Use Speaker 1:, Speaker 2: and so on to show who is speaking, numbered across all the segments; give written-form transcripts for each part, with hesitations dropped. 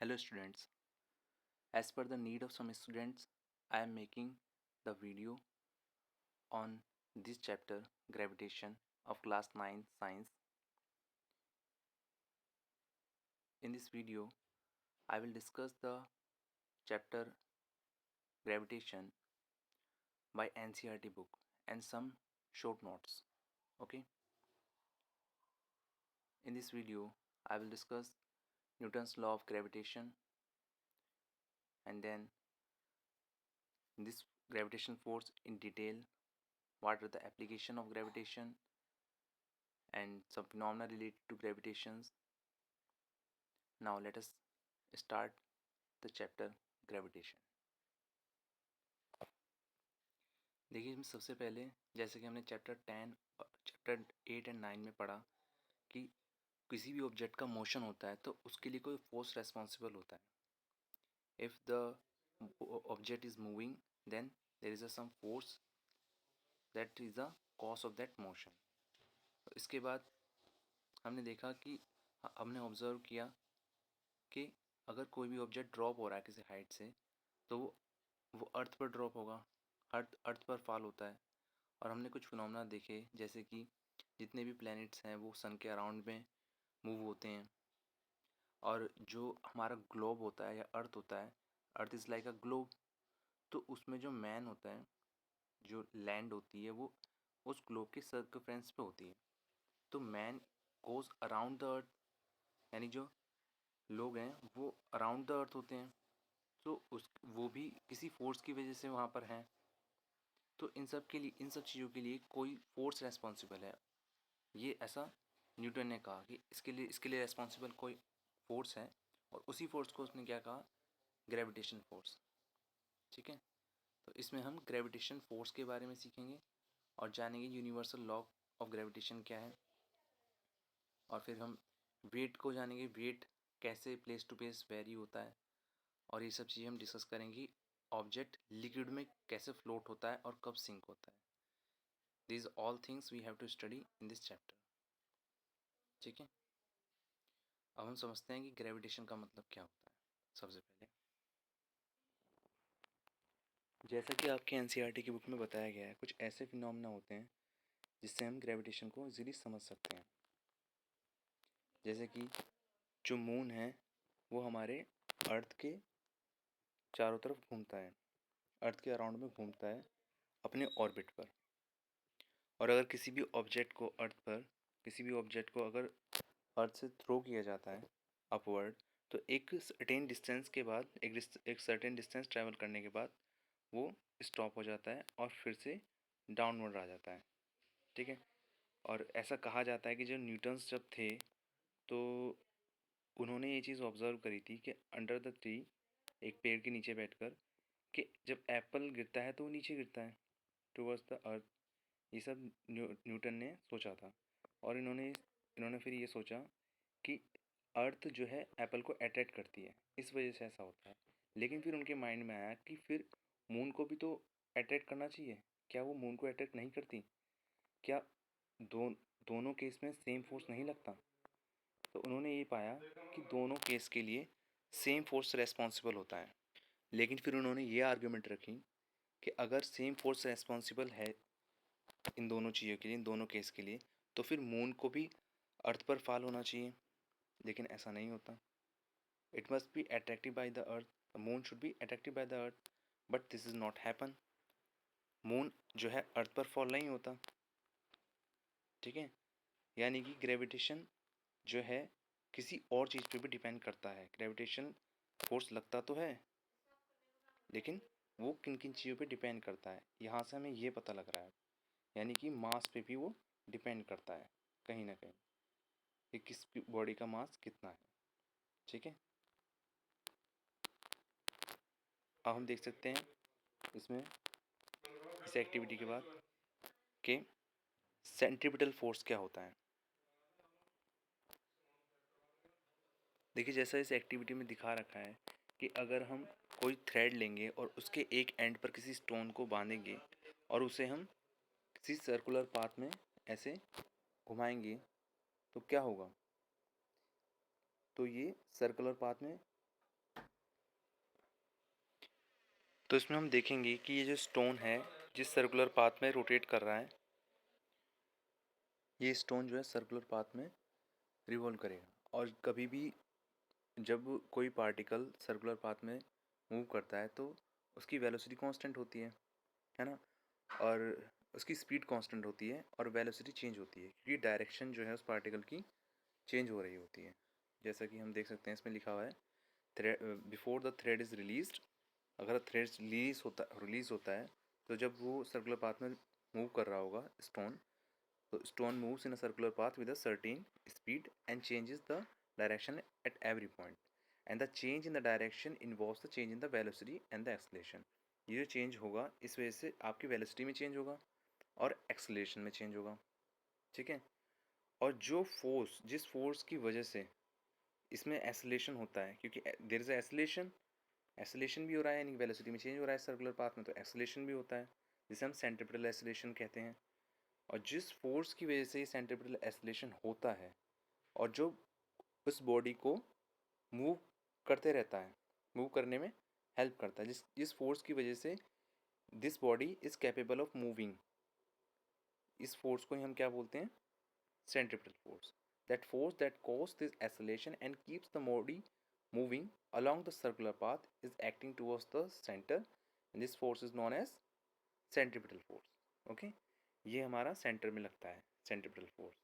Speaker 1: Hello students, as per the need of some students, I am making the video on this chapter gravitation of class 9 science. In this video, I will discuss the chapter gravitation by NCERT book and some short notes. Okay, in this video, I will discuss Newton's law of gravitation and then this gravitation force in detail, what are the application of gravitation and some phenomena related to gravitations. Now let us start the chapter gravitation. देखिए हम सबसे पहले जैसे कि हमने chapter 10 और chapter 8 and 9 में पढ़ा कि किसी भी ऑब्जेक्ट का मोशन होता है तो उसके लिए कोई फोर्स रेस्पॉन्सिबल होता है. If the object is moving then there is a some force that is the cause of that motion. इसके बाद हमने देखा कि हमने ऑब्जर्व किया कि अगर कोई भी ऑब्जेक्ट ड्रॉप हो रहा है किसी हाइट से तो वो अर्थ पर ड्रॉप होगा, अर्थ पर फॉल होता है. और हमने कुछ फिनोमेना देखे जैसे कि जितने भी प्लैनेट्स हैं वो सन के अराउंड में मूव होते हैं. और जो हमारा ग्लोब होता है या अर्थ होता है, earth is like a globe, तो उसमें जो मैन होता है, जो लैंड होती है वो उस ग्लोब के सर्कमफ्रेंस पे होती है. तो man goes around the earth, यानी जो लोग हैं वो अराउंड द अर्थ होते हैं. तो उस वो भी किसी फोर्स की वजह से वहाँ पर हैं. तो इन सब के लिए, इन सब चीज़ों के लिए कोई फोर्स रेस्पॉन्सिबल है. ये ऐसा न्यूटन ने कहा कि इसके लिए रेस्पॉन्सिबल कोई फोर्स है और उसी फोर्स को उसने क्या कहा, ग्रेविटेशन फोर्स. ठीक है, तो इसमें हम ग्रेविटेशन फोर्स के बारे में सीखेंगे और जानेंगे यूनिवर्सल लॉ ऑफ ग्रेविटेशन क्या है. और फिर हम वेट को जानेंगे, वेट कैसे प्लेस टू प्लेस वेरी होता है. और ये सब चीज़ें हम डिस्कस करेंगे. ऑब्जेक्ट लिक्विड में कैसे फ्लोट होता है और कब सिंक होता है. These all things we have to study in this chapter. ठीक है, अब हम समझते हैं कि ग्रेविटेशन का मतलब क्या होता है. सबसे पहले जैसा कि आपके एनसीईआरटी की बुक में बताया गया है, कुछ ऐसे फिनोमेना होते हैं जिससे हम ग्रेविटेशन को इजीली समझ सकते हैं. जैसे कि जो मून है वो हमारे अर्थ के चारों तरफ घूमता है, अर्थ के अराउंड में घूमता है अपने ऑर्बिट पर. और अगर किसी भी ऑब्जेक्ट को अगर अर्थ से थ्रो किया जाता है अपवर्ड, तो एक सर्टेन डिस्टेंस के बाद, एक सर्टेन डिस्टेंस ट्रैवल करने के बाद वो स्टॉप हो जाता है और फिर से डाउनवर्ड आ जाता है. ठीक है, और ऐसा कहा जाता है कि जो न्यूटन्स जब थे तो उन्होंने ये चीज़ ऑब्ज़र्व करी थी कि अंडर द ट्री, एक पेड़ के नीचे बैठकर, कि जब एप्पल गिरता है तो वो नीचे गिरता है टुवर्ड्स द अर्थ. ये सब न्यूटन ने सोचा था. और इन्होंने फिर ये सोचा कि अर्थ जो है एप्पल को अट्रैक्ट करती है, इस वजह से ऐसा होता है. लेकिन फिर उनके माइंड में आया कि फिर मून को भी तो अट्रैक्ट करना चाहिए. क्या वो मून को अट्रैक्ट नहीं करती? क्या दोनों केस में सेम फोर्स नहीं लगता? तो उन्होंने ये पाया कि दोनों केस के लिए सेम फोर्स रेस्पॉन्सिबल होता है. लेकिन फिर उन्होंने ये आर्ग्यूमेंट रखी कि अगर सेम फोर्स रेस्पॉन्सिबल है इन दोनों चीज़ों के लिए, इन दोनों केस के लिए, तो फिर मून को भी अर्थ पर फॉल होना चाहिए. लेकिन ऐसा नहीं होता. It must be attracted by the earth, the moon should be attracted by the earth, but this is not happen. Moon जो है अर्थ पर फॉल नहीं होता. ठीक है, यानी कि ग्रेविटेशन जो है किसी और चीज़ पे भी डिपेंड करता है. ग्रेविटेशन फोर्स लगता तो है, लेकिन वो किन किन चीज़ों पे डिपेंड करता है, यहाँ से हमें ये पता लग रहा है. यानी कि मास पे भी वो डिपेंड करता है कहीं ना कहीं, कि किस बॉडी का मास कितना है. ठीक है, अब हम देख सकते हैं इसमें, इस एक्टिविटी के बाद, कि सेंट्रीपिटल फोर्स क्या होता है. देखिए, जैसा इस एक्टिविटी में दिखा रखा है कि अगर हम कोई थ्रेड लेंगे और उसके एक एंड पर किसी स्टोन को बांधेंगे और उसे हम किसी सर्कुलर पाथ में ऐसे घुमाएंगे तो क्या होगा. तो ये सर्कुलर पाथ में तो इसमें हम देखेंगे कि ये जो स्टोन है जिस सर्कुलर पाथ में रोटेट कर रहा है, ये स्टोन जो है सर्कुलर पाथ में रिवॉल्व करेगा। और कभी भी जब कोई पार्टिकल सर्कुलर पाथ में मूव करता है तो उसकी वेलोसिटी कांस्टेंट होती है ना, और उसकी स्पीड कांस्टेंट होती है और वेलोसिटी चेंज होती है क्योंकि डायरेक्शन जो है उस पार्टिकल की चेंज हो रही होती है। जैसा कि हम देख सकते हैं इसमें लिखा हुआ है thread before the thread is released. अगर थ्रेड रिलीज होता है तो जब वो सर्कुलर पाथ में मूव कर रहा होगा स्टोन, तो stone moves in a circular path with a certain speed and changes the direction at every point, and the change in the direction involves the change in the velocity and the acceleration. ये जो change होगा इस वजह से आपकी velocity में change होगा और एक्सलेशन में चेंज होगा, ठीक है। और जो फोर्स जिस फोर्स की वजह से इसमें एक्सलेशन होता है, क्योंकि देयर इज एक्सलेशन, एक्सलेशन भी हो रहा है यानी वेलोसिटी में चेंज हो रहा है सर्कुलर पाथ में, तो एक्सलेशन भी होता है जिसे हम सेंट्रीपिटल एक्सलेशन कहते हैं। और जिस फोर्स की वजह से सेंट्रीपिटल एक्सलेशन होता है और जो उस बॉडी को मूव करते रहता है, मूव करने में हेल्प करता है, जिस फोर्स की वजह से this body is capable of moving, इस फोर्स को ही हम क्या बोलते हैं, centripetal force. That force that causes this acceleration and keeps the body moving along the circular path is acting towards the center, and this force is known as centripetal force. Okay, ये हमारा centre में लगता है centripetal force,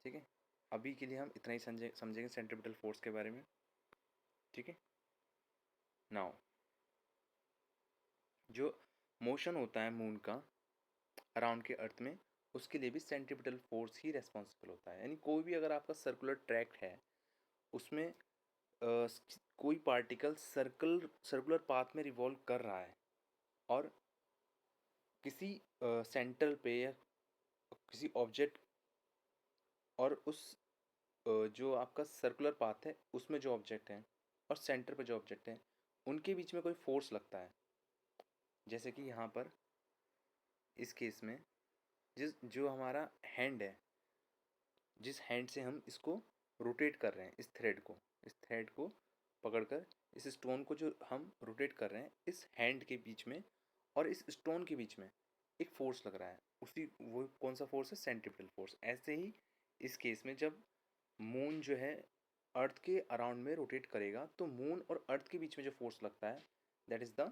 Speaker 1: ठीक है। अभी के लिए हम इतना ही समझेंगे सेंट्रिपिटल फोर्स के बारे में, ठीक है। नाउ जो मोशन होता है मून का अराउंड के अर्थ में, उसके लिए भी सेंट्रिपिटल फोर्स ही रेस्पॉन्सिबल होता है। यानी कोई भी अगर आपका सर्कुलर ट्रैक है उसमें कोई पार्टिकल सर्कुलर पाथ में रिवॉल्व कर रहा है और किसी सेंटर पे या किसी ऑब्जेक्ट और उस जो आपका सर्कुलर पाथ है उसमें जो ऑब्जेक्ट है और सेंटर पे जो ऑब्जेक्ट है उनके बीच में कोई फोर्स लगता है। जैसे कि यहाँ पर इस केस में जिस जो हमारा हैंड है, जिस हैंड से हम इसको रोटेट कर रहे हैं, इस थ्रेड को पकड़कर इस स्टोन को जो हम रोटेट कर रहे हैं, इस हैंड के बीच में और इस स्टोन के बीच में एक फोर्स लग रहा है। उसी वो कौन सा फोर्स है, सेंट्रिपिटल फोर्स। ऐसे ही इस केस में जब मून जो है अर्थ के अराउंड में रोटेट करेगा तो मून और अर्थ के बीच में जो फोर्स लगता है that is the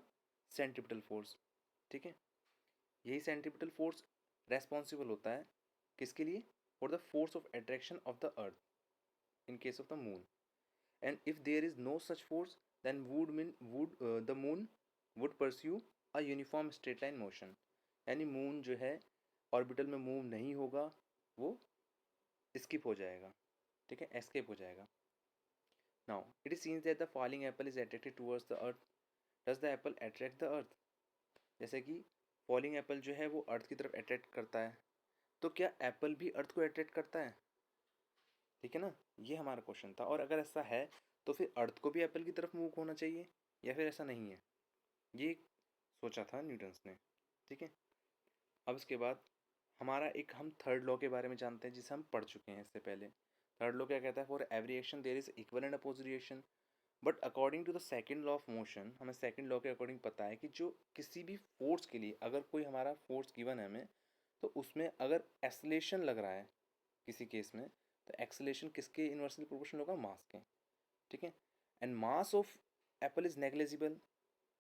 Speaker 1: centripetal force, ठीक है। यही सेंट्रिपिटल फोर्स रेस्पॉन्सिबल होता है किसके लिए, for the force of attraction of the earth in case of the moon. And if there is no such force, then the moon would pursue a uniform straight line motion. यानी moon जो है orbital में move नहीं होगा, वो skip हो जाएगा, ठीक है, एस्केप हो जाएगा। Now it is scenes that the falling Apple is attracted towards the earth. Does the Apple attract the earth? जैसे कि फॉलिंग एप्पल जो है वो अर्थ की तरफ अट्रैक्ट करता है, तो क्या एप्पल भी अर्थ को अट्रैक्ट करता है? ठीक है ना, ये हमारा क्वेश्चन था। और अगर ऐसा है तो फिर अर्थ को भी एप्पल की तरफ मूव होना चाहिए या फिर ऐसा नहीं है, ये सोचा था न्यूटन्स ने, ठीक है। अब इसके बाद हमारा एक हम थर्ड लॉ के बारे में जानते हैं जिसे हम पढ़ चुके हैं इससे पहले। थर्ड लॉ क्या कहता है, for every action there is equal and opposite reaction. But according to the second law of motion, हमें सेकेंड लॉ के अकॉर्डिंग पता है कि जो किसी भी फोर्स के लिए अगर कोई हमारा फोर्स गिवन है हमें, तो उसमें अगर एक्सलेशन लग रहा है किसी केस में, तो एक्सलेशन किसके इन्वर्सली प्रोपोर्शनल होगा, मास के, ठीक है। And mass of apple is negligible,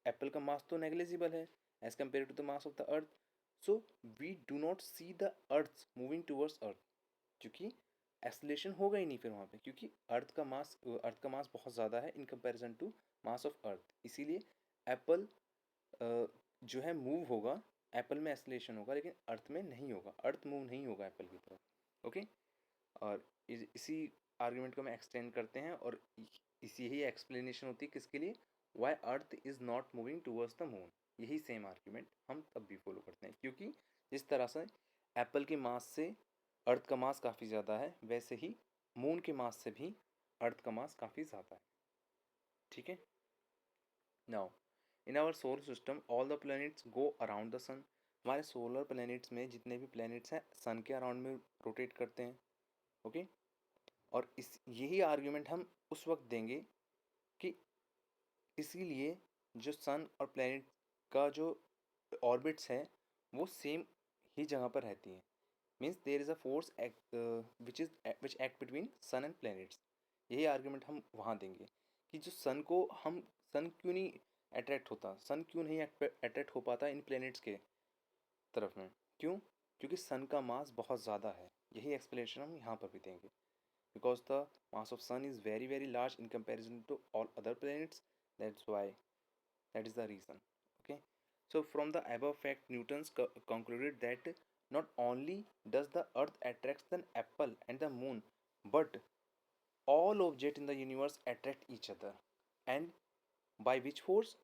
Speaker 1: apple का मास तो नेग्लेजिबल है as compared to the mass of the earth. So we do not see the earth moving towards earth, क्योंकि एक्सलेशन होगा ही नहीं फिर वहाँ पे, क्योंकि अर्थ का मास बहुत ज़्यादा है in comparison to mass of earth. इसीलिए एप्पल जो है मूव होगा, एप्पल में एक्सलेशन होगा लेकिन अर्थ में नहीं होगा, अर्थ मूव नहीं होगा एप्पल की तरफ, ओके। और इसी आर्ग्यूमेंट को हम एक्सटेंड करते हैं और इसी ही एक्सप्लेनेशन होती है किसके लिए, why earth is not moving towards the moon. यही सेम आर्ग्यूमेंट हम तब भी फॉलो करते हैं, क्योंकि जिस तरह से एप्पल के मास से अर्थ का मास काफ़ी ज़्यादा है, वैसे ही मून के मास से भी अर्थ का मास काफ़ी ज़्यादा है, ठीक है। Now in our solar system all the planets go around the sun. हमारे सोलर प्लैनेट्स में जितने भी प्लैनेट्स हैं सन के अराउंड में रोटेट करते हैं, ओके। और इस यही आर्ग्यूमेंट हम उस वक्त देंगे कि इसीलिए जो सन और प्लैनेट का जो ऑर्बिट्स है वो सेम ही जगह पर रहती हैं। Means there is a force which act between sun and planets. यही आर्गुमेंट हम वहाँ देंगे कि जो सन को हम सन क्यों नहीं अट्रैक्ट होता, सन क्यों नहीं अट्रैक्ट हो पाता इन प्लैनेट्स के तरफ में, क्यों? क्योंकि सन का मास बहुत ज़्यादा है। यही एक्सप्लेनेशन हम यहाँ पर भी देंगे। Because the mass of sun is very very large in comparison to all other planets, that's why, that is the reason. Okay, so from the above fact Newton's concluded that not only does the earth attracts the apple and the moon, but all objects in the universe attract each other. And by which force?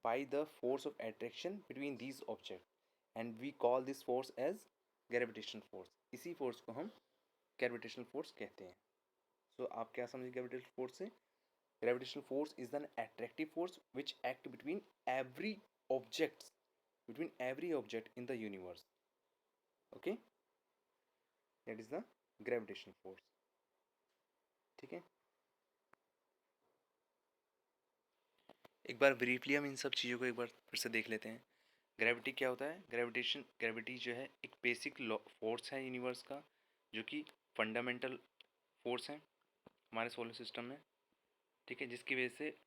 Speaker 1: By the force of attraction between these objects, and we call this force as gravitational force. इसी force को हम gravitational force कहते हैं। So आप क्या समझे gravitational force से? Gravitational force is an attractive force which act every objects between every object in the universe. Okay, that is the gravitational force. ठीक है, एक बार ब्रीफली हम इन सब चीज़ों को एक बार फिर से देख लेते हैं। ग्रेविटी क्या होता है? ग्रेविटी जो है एक बेसिक फोर्स है यूनिवर्स का, जो कि फंडामेंटल फोर्स है हमारे सोलर सिस्टम में। ठीक है, जिसकी वजह से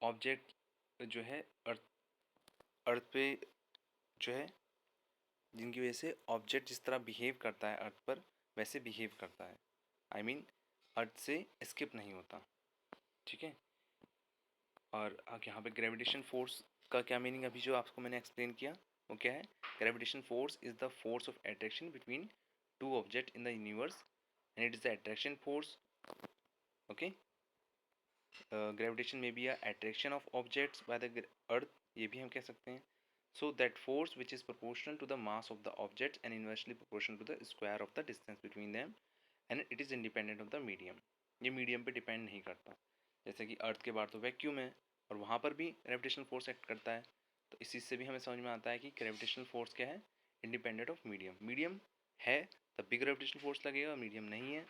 Speaker 1: ऑब्जेक्ट जो है अर्थ पे जो है, जिनकी वजह से ऑब्जेक्ट जिस तरह बिहेव करता है अर्थ पर वैसे बिहेव करता है। आई मीन अर्थ से एस्केप नहीं होता। ठीक है, और यहाँ पे ग्रेविटेशन फोर्स का क्या मीनिंग अभी जो आपको मैंने एक्सप्लेन किया वो क्या है? Gravitation force is the force of attraction between two object in the universe and it is the attraction force. Okay, gravitation में be attraction of objects by the earth, ये भी हम कह सकते हैं। So that force which is proportional to the mass of the object and inversely proportional to the square of the distance between them and it is independent of the medium. ये medium पे depend नहीं करता। जैसे कि अर्थ के बाहर तो vacuum है और वहाँ पर भी ग्रेविटेशनल फोर्स एक्ट करता है। तो इस चीज़ से भी हमें समझ में आता है कि ग्रेविटेशनल फोर्स क्या है? Independent of medium. मीडियम है तब भी ग्रेविटेशनल फोर्स लगेगा, मीडियम नहीं है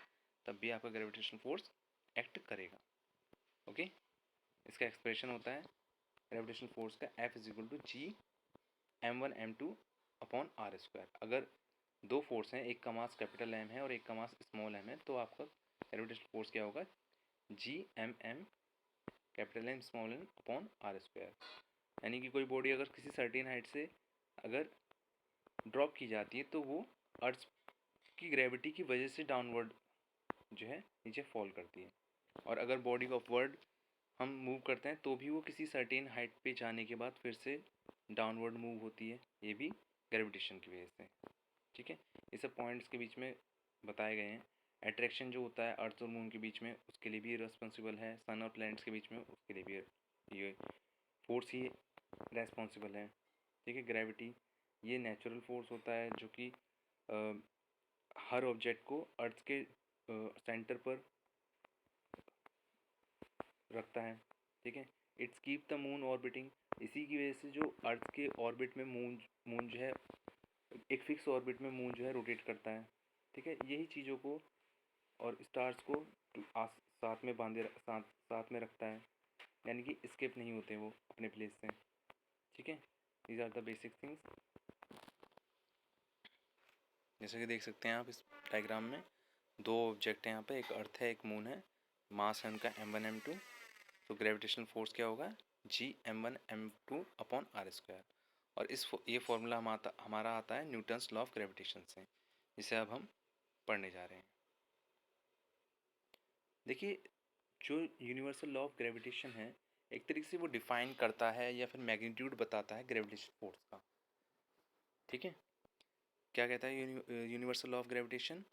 Speaker 1: तब भी आपका ग्रेविटेशनल फोर्स एक्ट करेगा। ओके, इसका एक्सप्रेशन होता है ग्रेविटेशनल फोर्स का F is equal to G m1 m2 upon are square. अगर दो फोर्स हैं, एक का मास कैपिटल M है और एक का मास स्मॉल m है, तो आपका ग्रेविटेशनल फोर्स क्या होगा? G M M capital M small m upon are square. यानी कि कोई बॉडी अगर किसी सर्टेन हाइट से अगर ड्रॉप की जाती है तो वो अर्थ की ग्रेविटी की वजह से डाउनवर्ड जो है नीचे फॉल करती है, और अगर बॉडी को अपवर्ड हम मूव करते हैं तो भी वो किसी सर्टेन हाइट पे जाने के बाद फिर से डाउनवर्ड मूव होती है, ये भी ग्रेविटेशन की वजह से। ठीक है, ये सब पॉइंट्स के बीच में बताए गए हैं। अट्रैक्शन जो होता है अर्थ और मून के बीच में उसके लिए भी रिस्पॉन्सिबल है, सन और प्लैनेट्स के बीच में उसके लिए भी ये फोर्स ही रेस्पॉन्सिबल है। ठीक है, ग्रेविटी ये नेचुरल फोर्स होता है जो कि हर ऑब्जेक्ट को अर्थ के सेंटर पर रखता है। ठीक है, it's keep the moon orbiting. इसी की वजह से जो अर्थ के ऑर्बिट में मून जो है एक फिक्स ऑर्बिट में मून जो है रोटेट करता है। ठीक है, यही चीज़ों को और स्टार्स को साथ में साथ में रखता है, यानी कि स्केप नहीं होते वो अपने प्लेस से। ठीक है, these are the basic things. जैसे कि देख सकते हैं आप इस डायग्राम में दो ऑब्जेक्ट हैं यहाँ पे, एक अर्थ है एक मून है, मास है उनका m1 m2। तो ग्रेविटेशनल फोर्स क्या होगा? G m1 m2 upon are square. और ये फॉर्मूला हमारा आता है न्यूटन्स लॉ ऑफ ग्रेविटेशन से, जिसे अब हम पढ़ने जा रहे हैं। देखिए, जो यूनिवर्सल लॉ ऑफ ग्रेविटेशन है एक तरीके से वो डिफाइन करता है या फिर मैग्नीट्यूड बताता है ग्रेविटेशन फोर्स का। ठीक है, क्या कहता है यूनिवर्सल लॉ ऑफ ग्रेविटेशन?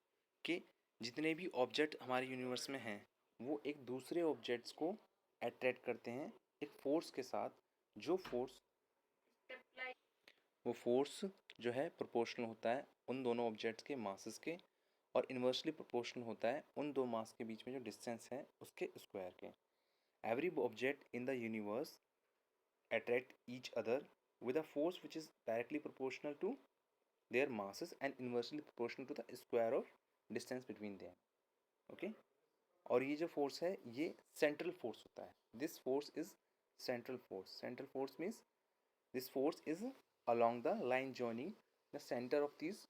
Speaker 1: कि जितने भी ऑब्जेक्ट हमारे यूनिवर्स में हैं वो एक दूसरे ऑब्जेक्ट्स को अट्रैक्ट करते हैं एक फोर्स के साथ, जो फोर्स जो है प्रोपोर्शनल होता है उन दोनों ऑब्जेक्ट्स के मासेस के, और इन्वर्सली प्रोपोर्शनल होता है उन दो मास के बीच में जो डिस्टेंस है उसके स्क्वायर के। Every object in the universe attract each other with a force which is directly proportional to their masses and inversely proportional to the square of distance between them. Okay, और ये जो force है ये central force होता है। This force is central force means this force is along the line joining the center of these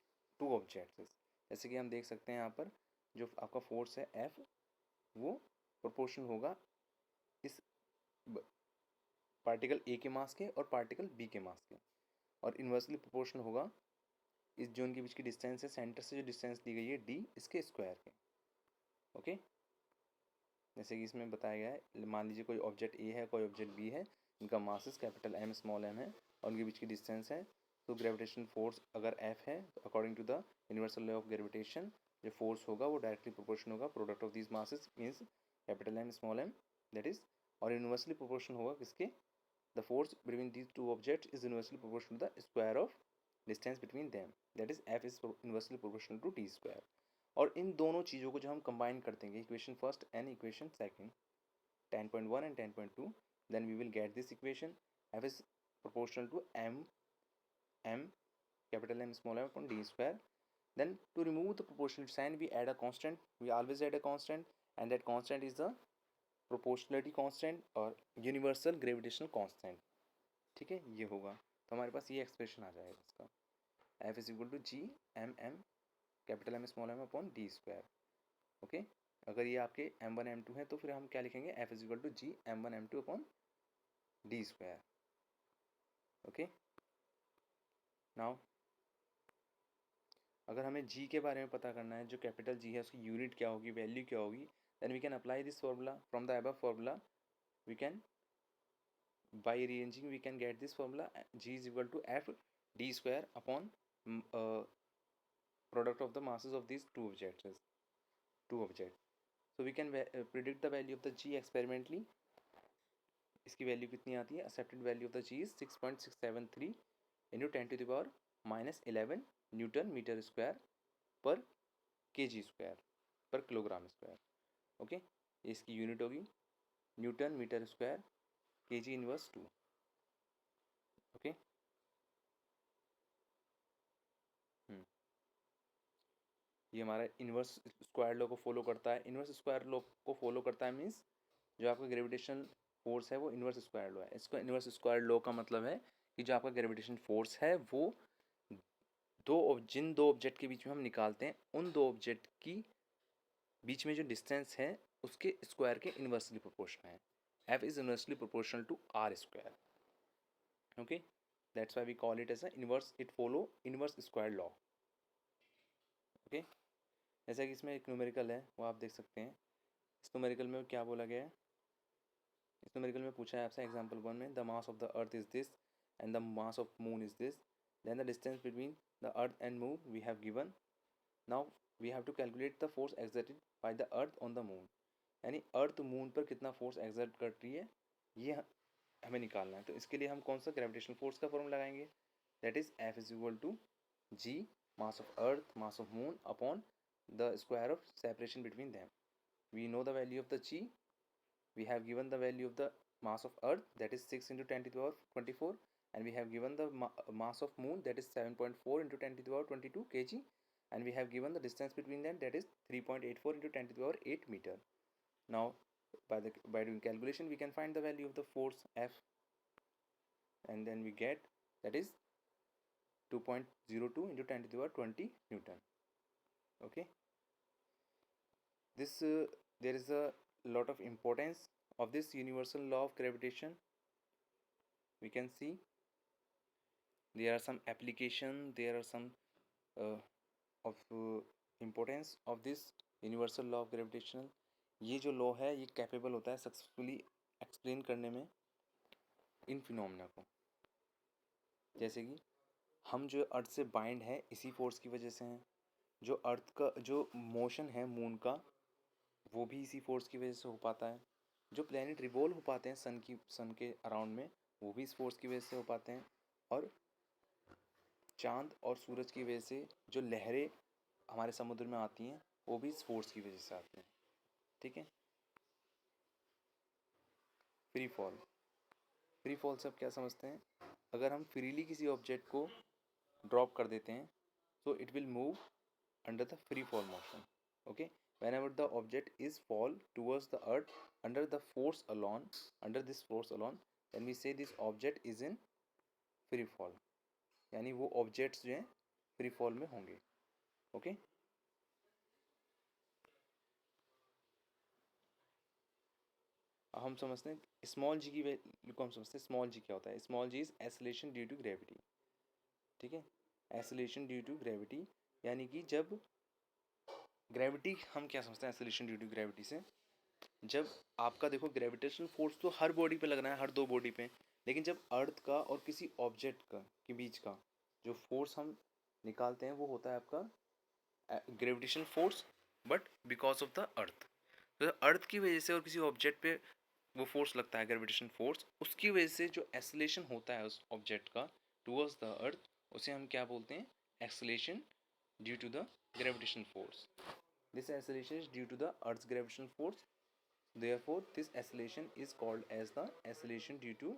Speaker 1: two objects. जैसे कि हम देख सकते हैं यहाँ पर जो आपका फोर्स है F वो प्रोपोर्शनल होगा इस पार्टिकल A के मास के और पार्टिकल B के मास के, और इन्वर्सली प्रोपोर्शनल होगा इस जोन के बीच की डिस्टेंस है सेंटर से जो डिस्टेंस दी गई है D इसके स्क्वायर के। ओके, जैसे कि इसमें बताया गया है, मान लीजिए कोई ऑब्जेक्ट ए है कोई ऑब्जेक्ट बी है, इनका masses capital M small M है और उनके बीच की डिस्टेंस है, तो ग्रेविटेशन फोर्स अगर एफ है तो according to the universal law of gravitation जो फोर्स होगा वो डायरेक्टली प्रोपोर्शन होगा product of this masses means capital M small M that is, और यूनिवर्सली प्रोपोर्शन होगा किसके, the force between these two objects is universally proportional to the square of distance between them that is F is universally proportional to T square. और इन दोनों चीज़ों को जो हम कंबाइन कर देंगे equation first and equation second 10.1 and 10.2, then we will get this equation f is proportional to m capital M small m upon d square. Then to remove the proportional sign we add a constant, we always add a constant, and that constant is the proportionality constant और universal gravitational constant। ठीक है, ये होगा तो हमारे पास ये expression आ जाएगा इसका f is equal to g m capital M small m upon d square. Okay, अगर ये आपके m1 m2 है तो फिर हम क्या लिखेंगे f is equal to G m1 m2 upon D square. Okay, now अगर हमें g के बारे में पता करना है, जो कैपिटल G है उसकी यूनिट क्या होगी, वैल्यू क्या होगी, then we can apply this formula from the above formula, we can by rearranging we can get this formula g is equal to f d square upon product of the masses of these two objects। So we can predict the value of the g experimentally। इसकी value कितनी आती है, accepted value of the G is 6.673 into 10⁻⁻11 newton metre square per kg square per kilogram square. Okay, ये इसकी unit होगी newton metre square kg inverse 2। Okay, ये हमारा inverse square law को फॉलो करता है। इनवर्स स्क्वायर लॉ को follow करता है मीन्स जो आपका ग्रेविटेशन फोर्स है वो इनवर्स स्क्वायर लॉ है। इसका इनवर्स स्क्वायर लॉ का मतलब है कि जो आपका ग्रेविटेशन फोर्स है वो जिन दो ऑब्जेक्ट के बीच में हम निकालते हैं उन दो ऑब्जेक्ट की बीच में जो डिस्टेंस है उसके स्क्वायर के इनवर्सली प्रोपोर्शनल है। F is inversely proportional to R square. Okay, that's why we call it as a inverse, it follow inverse square law. Okay, जैसा कि इसमें एक न्यूमेरिकल है वो आप देख सकते हैं। इस न्यूमेरिकल में क्या बोला गया है, इस न्यूमेरिकल में पूछा है आपसे एग्जांपल 1 में the mass of the earth is this and the mass of moon is this, then the distance between the earth and moon we have given. Now we have to calculate the force exerted by the earth on the moon, यानी earth moon पर कितना force exert कर रही है ये हमें निकालना है। तो इसके लिए हम कौन सा ग्रेविटेशनल फोर्स का फॉर्मूला लगाएंगे, that is F is equal to G mass of earth mass of moon upon the square of separation between them. We know the value of the g, we have given the value of the mass of earth that is 6 into 10 to the power 24, and we have given the mass of moon that is 7.4 into 10 to the power 22 kg, and we have given the distance between them that is 3.84 into 10 to the power 8 meter. Now by doing calculation we can find the value of the force F, and then we get that is 2.02 into 10 to the power 20 Newton. Okay, this there is a lot of importance of this universal law of gravitation. We can see there are some application, there are some of importance of this universal law of gravitational। ये जो law है ये capable होता है successfully explain करने में इन phenomena को। जैसे कि हम जो अर्थ से बाइंड है इसी फोर्स की वजह से हैं, जो अर्थ का जो मोशन है मून का वो भी इसी फोर्स की वजह से हो पाता है, जो प्लैनेट रिवॉल्व हो पाते हैं सन के अराउंड में वो भी इस फोर्स की वजह से हो पाते हैं, और चांद और सूरज की वजह से जो लहरें हमारे समुद्र में आती हैं वो भी इस फोर्स की वजह से आती हैं। ठीक है, फ्री फॉल से आप क्या समझते हैं, अगर हम फ्रीली किसी ऑब्जेक्ट को ड्रॉप कर देते हैं so it will move under the free fall motion। okay, whenever the object is fall towards the earth under this force alone then we say this object is in free fall, यानी वो objects जो हैं free fall में होंगे। Okay हम समझते हैं small जी की वैल्यू को, हम समझते हैं स्मॉल जी क्या होता है। Small G is acceleration due to gravity. ठीक है, एक्सेलरेशन ड्यू टू ग्रेविटी, यानी कि जब ग्रेविटी, हम क्या समझते हैं एक्सेलरेशन ड्यू टू ग्रेविटी से, जब आपका देखो ग्रेविटेशनल फोर्स तो हर बॉडी पे लगना है, हर दो बॉडी पे, लेकिन जब अर्थ का और किसी ऑब्जेक्ट का के बीच का जो फोर्स हम निकालते हैं वो होता है आपका gravitational force, but because of the अर्थ। तो अर्थ की वजह से और किसी ऑब्जेक्ट पे वो फोर्स लगता है ग्रेविटेशन फोर्स, उसकी वजह से जो एक्सेलेरेशन होता है उस ऑब्जेक्ट का टुवर्ड्स द अर्थ, उसे हम क्या बोलते हैं, acceleration due to the gravitation force. This acceleration is due to the earth's gravitational force, therefore this acceleration is called as the acceleration due to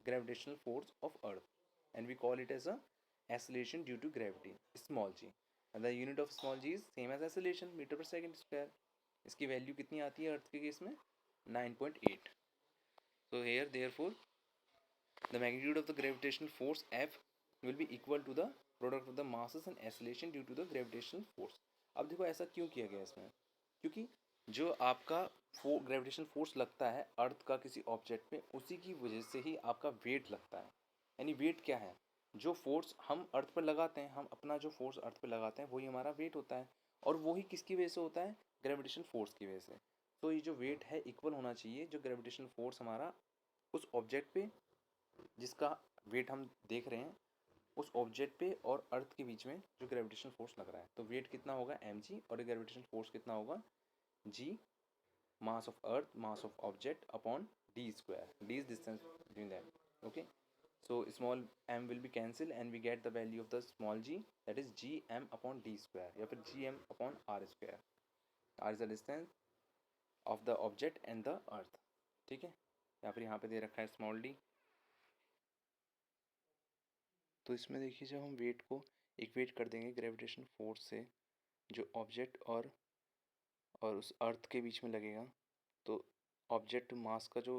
Speaker 1: gravitational force of earth, and we call it as a acceleration due to gravity, small g, and the unit of small g is same as acceleration, metre per second square. इसकी value कितनी आती है earth के case में, 9.8। So here therefore the magnitude of the gravitational force F will be equal to the product of the masses and acceleration due to the gravitational force। अब देखो ऐसा क्यों किया गया इसमें, क्योंकि जो आपका ग्रेविटेशनल फोर्स लगता है अर्थ का किसी ऑब्जेक्ट पे, उसी की वजह से ही आपका वेट लगता है। यानी वेट क्या है, जो फोर्स हम अर्थ पर लगाते हैं, हम अपना जो फोर्स अर्थ पर लगाते हैं वही हमारा वेट होता है, और वही किसकी वजह से होता है, ग्रेविटेशनल फोर्स की वजह से। तो ये जो वेट है इक्वल होना चाहिए, जो ग्रेविटेशनल फोर्स हमारा उस ऑब्जेक्ट पे जिसका वेट हम देख रहे हैं, उस ऑब्जेक्ट पे और अर्थ के बीच में जो ग्रेविटेशनल फोर्स लग रहा है, तो वेट कितना होगा mg, और ग्रेविटेशनल फोर्स कितना होगा g, mass of earth, mass of object upon d square, d is distance between them। okay, so small m will be cancelled and we get the value of the small g, that is gm upon d square, या फिर gm upon r square। r is the distance of the object and the earth। ठीक है, या फिर यहाँ पे दे रखा है स्मॉल डी। तो इसमें देखिए जब हम वेट को इक्वेट कर देंगे ग्रेविटेशन फोर्स से, जो ऑब्जेक्ट और उस अर्थ के बीच में लगेगा, तो ऑब्जेक्ट मास का जो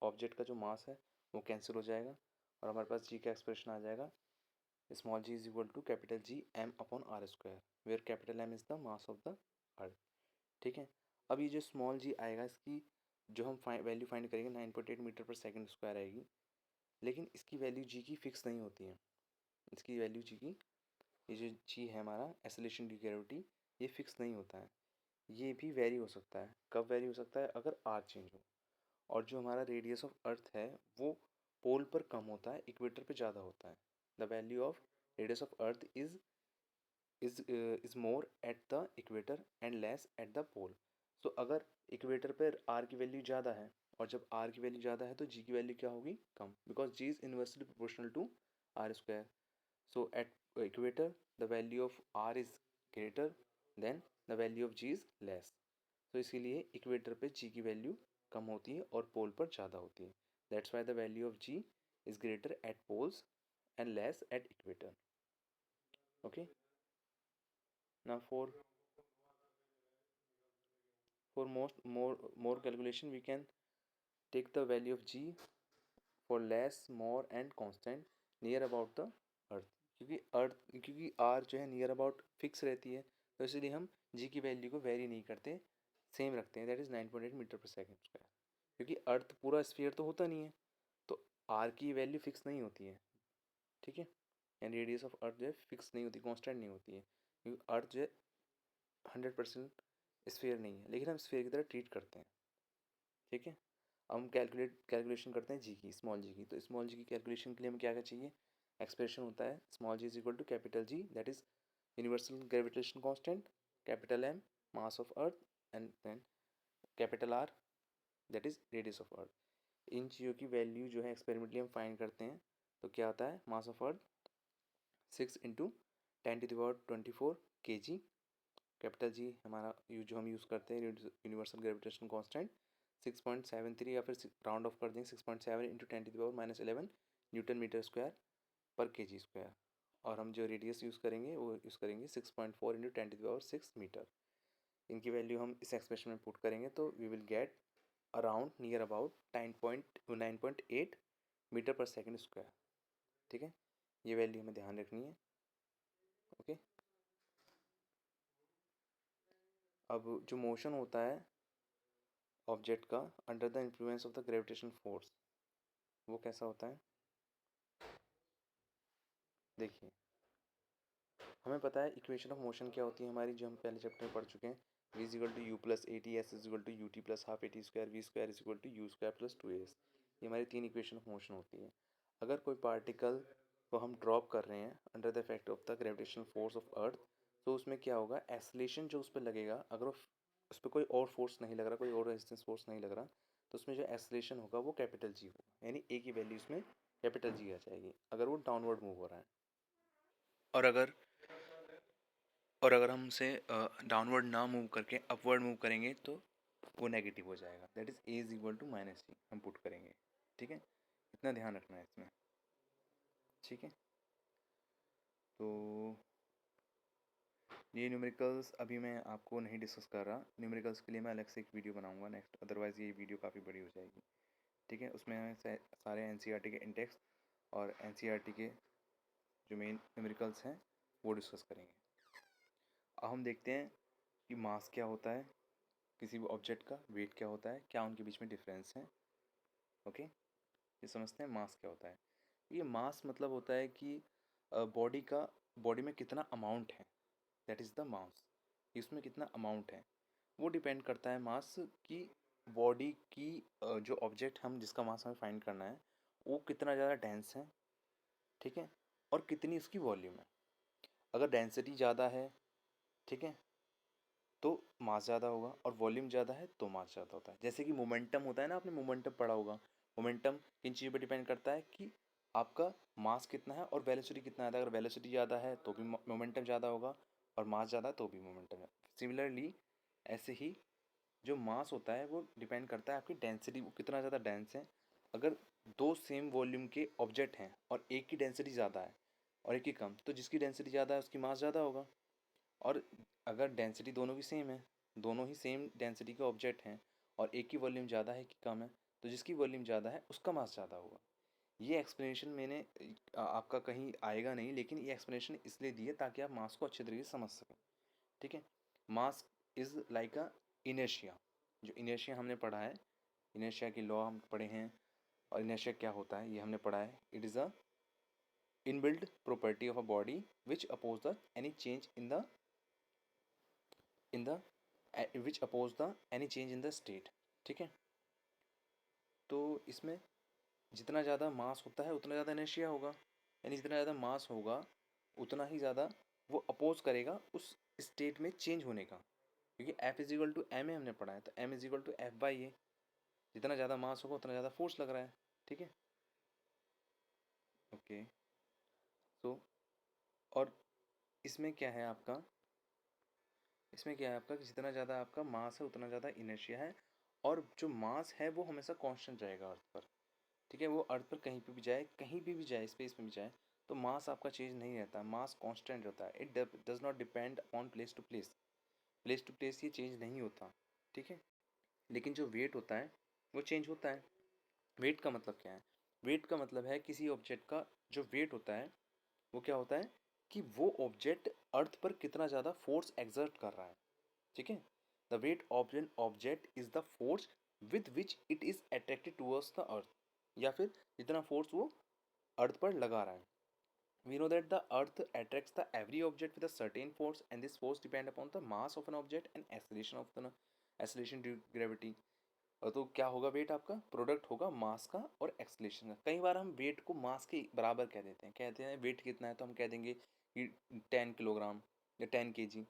Speaker 1: ऑब्जेक्ट का जो मास है वो कैंसिल हो जाएगा, और हमारे पास जी का एक्सप्रेशन आ जाएगा, small G is equal to capital G M upon are square, where capital M is the mass of the earth. ठीक है, अब ये जो स्मॉल जी आएगा इसकी जो हम वैल्यू फाइंड करेंगे 9.8 मीटर पर सेकंड स्क्वायर आएगी, लेकिन इसकी वैल्यू जी की फिक्स नहीं होती है। इसकी वैल्यू जी की, ये जो जी है हमारा एक्सेलरेशन ड्यू ग्रेविटी, ये फिक्स नहीं होता है, ये भी वेरी हो सकता है। कब वेरी हो सकता है, अगर आर चेंज हो, और जो हमारा रेडियस ऑफ अर्थ है वो पोल पर कम होता है, इक्वेटर पे ज़्यादा होता है। The value of radius of earth is more at the equator and less at the pole. So अगर इक्वेटर पर आर की वैल्यू ज़्यादा है, और जब आर की वैल्यू ज़्यादा है तो जी की वैल्यू क्या होगी, कम, because G is inversely proportional to R square. So at equator the value of R is greater than the value of G is less. तो इसीलिए इक्वेटर पे जी की वैल्यू कम होती है और पोल पर ज़्यादा होती है। That's why the value of G is greater at poles and less at equator. Okay, now for more calculation we can take the value of g for less, more and constant near about the earth, क्योंकि r जो है near about fix रहती है, तो इसलिए हम g की value को वेरी नहीं करते, सेम रखते हैं, दैट इज़ 9.8 मीटर पर सेकेंड स्क्वायर। क्योंकि अर्थ पूरा स्फीयर तो होता नहीं है, तो r की वैल्यू फिक्स नहीं होती है। ठीक है, एंड रेडियस ऑफ अर्थ जो है फिक्स नहीं होती, कॉन्स्टेंट नहीं होती है, क्योंकि अर्थ जो है 100% स्फीयर नहीं है, लेकिन हम स्फीयर की तरह ट्रीट करते हैं। ठीक है, हम कैलकुलेशन करते हैं जी की, स्मॉल जी की। तो स्मॉल जी की कैलकुलेशन के लिए हमें क्या क्या चाहिए, एक्सप्रेशन होता है small G is equal to capital G, that is universal gravitation constant, capital M mass of earth, and then capital R that is radius of earth. इन चीज़ों की वैल्यू जो है एक्सपेरिमेंटली हम फाइंड करते हैं, तो क्या होता है, मास of earth 6 into 10⁻24 kg, capital G हमारा जो हम यूज़ करते हैं यूनिवर्सल ग्रेविटेशन कांस्टेंट 6.73, या फिर राउंड ऑफ कर देंगे 6.7 into 10⁻11 Newton metre square per kg square, और हम जो रेडियस यूज़ करेंगे वो यूज़ करेंगे 6.4 इंटू 10⁻6 मीटर। इनकी वैल्यू हम इस एक्सप्रेशन में पुट करेंगे तो we will get around near about 9.8 metre per second square. ठीक है, ये वैल्यू हमें ध्यान रखनी है। ओके, अब जो मोशन होता है ऑब्जेक्ट का under the influence of the gravitation force, वो कैसा होता है? देखिए, हमें पता है इक्वेशन ऑफ मोशन क्या होती है हमारी, जो हम पहले चैप्टर में पढ़ चुके हैं। v is equal to u plus a t, s is equal to u t plus half a t square, v square is equal to u square plus 2as। ये हमारी 3 इक्वेशन ऑफ मोशन होती है। अगर कोई particle को हम drop कर रहे हैं under the effect of the gravitational force of earth, तो उसमें क्या होगा, एक्सेलेरेशन जो उस पर लगेगा, अगर उस पर कोई और फोर्स नहीं लग रहा, कोई और रेजिस्टेंस फोर्स नहीं लग रहा, तो उसमें जो एक्सेलेरेशन होगा वो कैपिटल जी होगा, यानी ए की वैल्यू उसमें कैपिटल जी आ जाएगी अगर वो डाउनवर्ड मूव हो रहा है। और अगर हम उसे डाउनवर्ड ना मूव करके अपवर्ड मूव करेंगे तो वो नेगेटिव हो जाएगा। That is A is equal to minus C हम पुट करेंगे। ठीक है, इतना ध्यान रखना है इसमें। ठीक है, तो ये न्यूमेरिकल्स अभी मैं आपको नहीं डिस्कस कर रहा। न्यूमेरिकल्स के लिए मैं अलग से एक वीडियो बनाऊंगा नेक्स्ट, अदरवाइज़ ये वीडियो काफ़ी बड़ी हो जाएगी। ठीक है, उसमें हमें सारे एनसीईआरटी के इंडेक्स और एनसीईआरटी के जो मेन न्यूमेरिकल्स हैं वो डिस्कस करेंगे। अब हम देखते हैं कि मास क्या होता है किसी भी ऑब्जेक्ट का, वेट क्या होता है, क्या उनके बीच में डिफरेंस है। ओके, ये समझते हैं मास क्या होता है। ये मास मतलब होता है कि बॉडी में कितना अमाउंट है, दैट इज़ द मास। इसमें कितना अमाउंट है वो डिपेंड करता है मास की बॉडी की। जो ऑब्जेक्ट हम जिसका मास हमें फाइंड करना है वो कितना ज़्यादा डेंस है, ठीक है, और कितनी उसकी वॉल्यूम है। अगर डेंसिटी ज़्यादा है, ठीक है, तो मास ज़्यादा होगा, और वॉल्यूम ज़्यादा है तो मास ज़्यादा होता है। जैसे कि मोमेंटम होता है ना, आपने मोमेंटम पढ़ा होगा। मोमेंटम किन चीज़ों पर डिपेंड करता है कि आपका मास कितना है और वेलोसिटी कितना है। अगर वेलोसिटी ज़्यादा है तो भी मोमेंटम ज़्यादा होगा, और मास ज़्यादा है तो भी मोमेंटम है। सिमिलरली ऐसे ही जो मास होता है वो डिपेंड करता है आपकी डेंसिटी, वो कितना ज़्यादा डेंस है। अगर दो सेम वॉल्यूम के ऑब्जेक्ट हैं और एक की डेंसिटी ज़्यादा है और एक की कम, तो जिसकी डेंसिटी ज़्यादा है उसकी मास ज़्यादा होगा। और अगर डेंसिटी दोनों की सेम है, दोनों ही सेम डेंसिटी के ऑब्जेक्ट हैं और एक की वॉल्यूम ज़्यादा है कि कम है, तो जिसकी वॉल्यूम ज़्यादा है उसका मास ज़्यादा होगा। ये एक्सप्लेनेशन मैंने आपका कहीं आएगा नहीं, लेकिन ये एक्सप्लेनेशन इसलिए दी है ताकि आप मास को अच्छे तरीके से समझ सकें। ठीक है, mass is like a inertia. जो इनर्शिया हमने पढ़ा है, इनर्शिया की लॉ हम पढ़े हैं, और इनर्शिया क्या होता है ये हमने पढ़ा है। It is a inbuilt property of a body which oppose the any change in the which oppose the any change in the state. ठीक है, तो इसमें जितना ज़्यादा मास होता है उतना ज़्यादा इनर्शिया होगा, यानी जितना ज़्यादा मास होगा उतना ही ज़्यादा वो अपोज करेगा उस स्टेट में चेंज होने का, क्योंकि F is equal to M A हमने पढ़ा है, तो M is equal to F by A. जितना ज़्यादा मास होगा उतना ज़्यादा फोर्स लग रहा है। ठीक है, ओके, सो और इसमें क्या है आपका, इसमें क्या है आपका कि जितना ज़्यादा आपका मास है उतना ज़्यादा इनर्शिया है, और जो मास है वो हमेशा कांस्टेंट रहेगा अर्थ पर। ठीक है, वो अर्थ पर कहीं पे भी जाए, कहीं पे भी जाए, स्पेस में भी जाए, तो मास आपका चेंज नहीं रहता, मास कांस्टेंट रहता है। It does not depend upon place to place, place to place ये चेंज नहीं होता। ठीक है, लेकिन जो वेट होता है वो चेंज होता है। वेट का मतलब क्या है? वेट का मतलब है किसी ऑब्जेक्ट का जो वेट होता है वो क्या होता है कि वो ऑब्जेक्ट अर्थ पर कितना ज़्यादा फोर्स एक्सर्ट कर रहा है। ठीक है, the weight of an object is the force with which it is attracted towards the earth, या फिर जितना फोर्स वो अर्थ पर लगा रहा है। We know that the earth attracts the every object with a certain force, and this force depend upon the mass of an object and acceleration due to gravity। और तो क्या होगा, वेट आपका प्रोडक्ट होगा मास का और एक्सलेशन का। कई बार हम वेट को मास के बराबर कह देते हैं, कहते हैं वेट कितना है तो हम कह देंगे कि 10 किलोग्राम या 10 kg,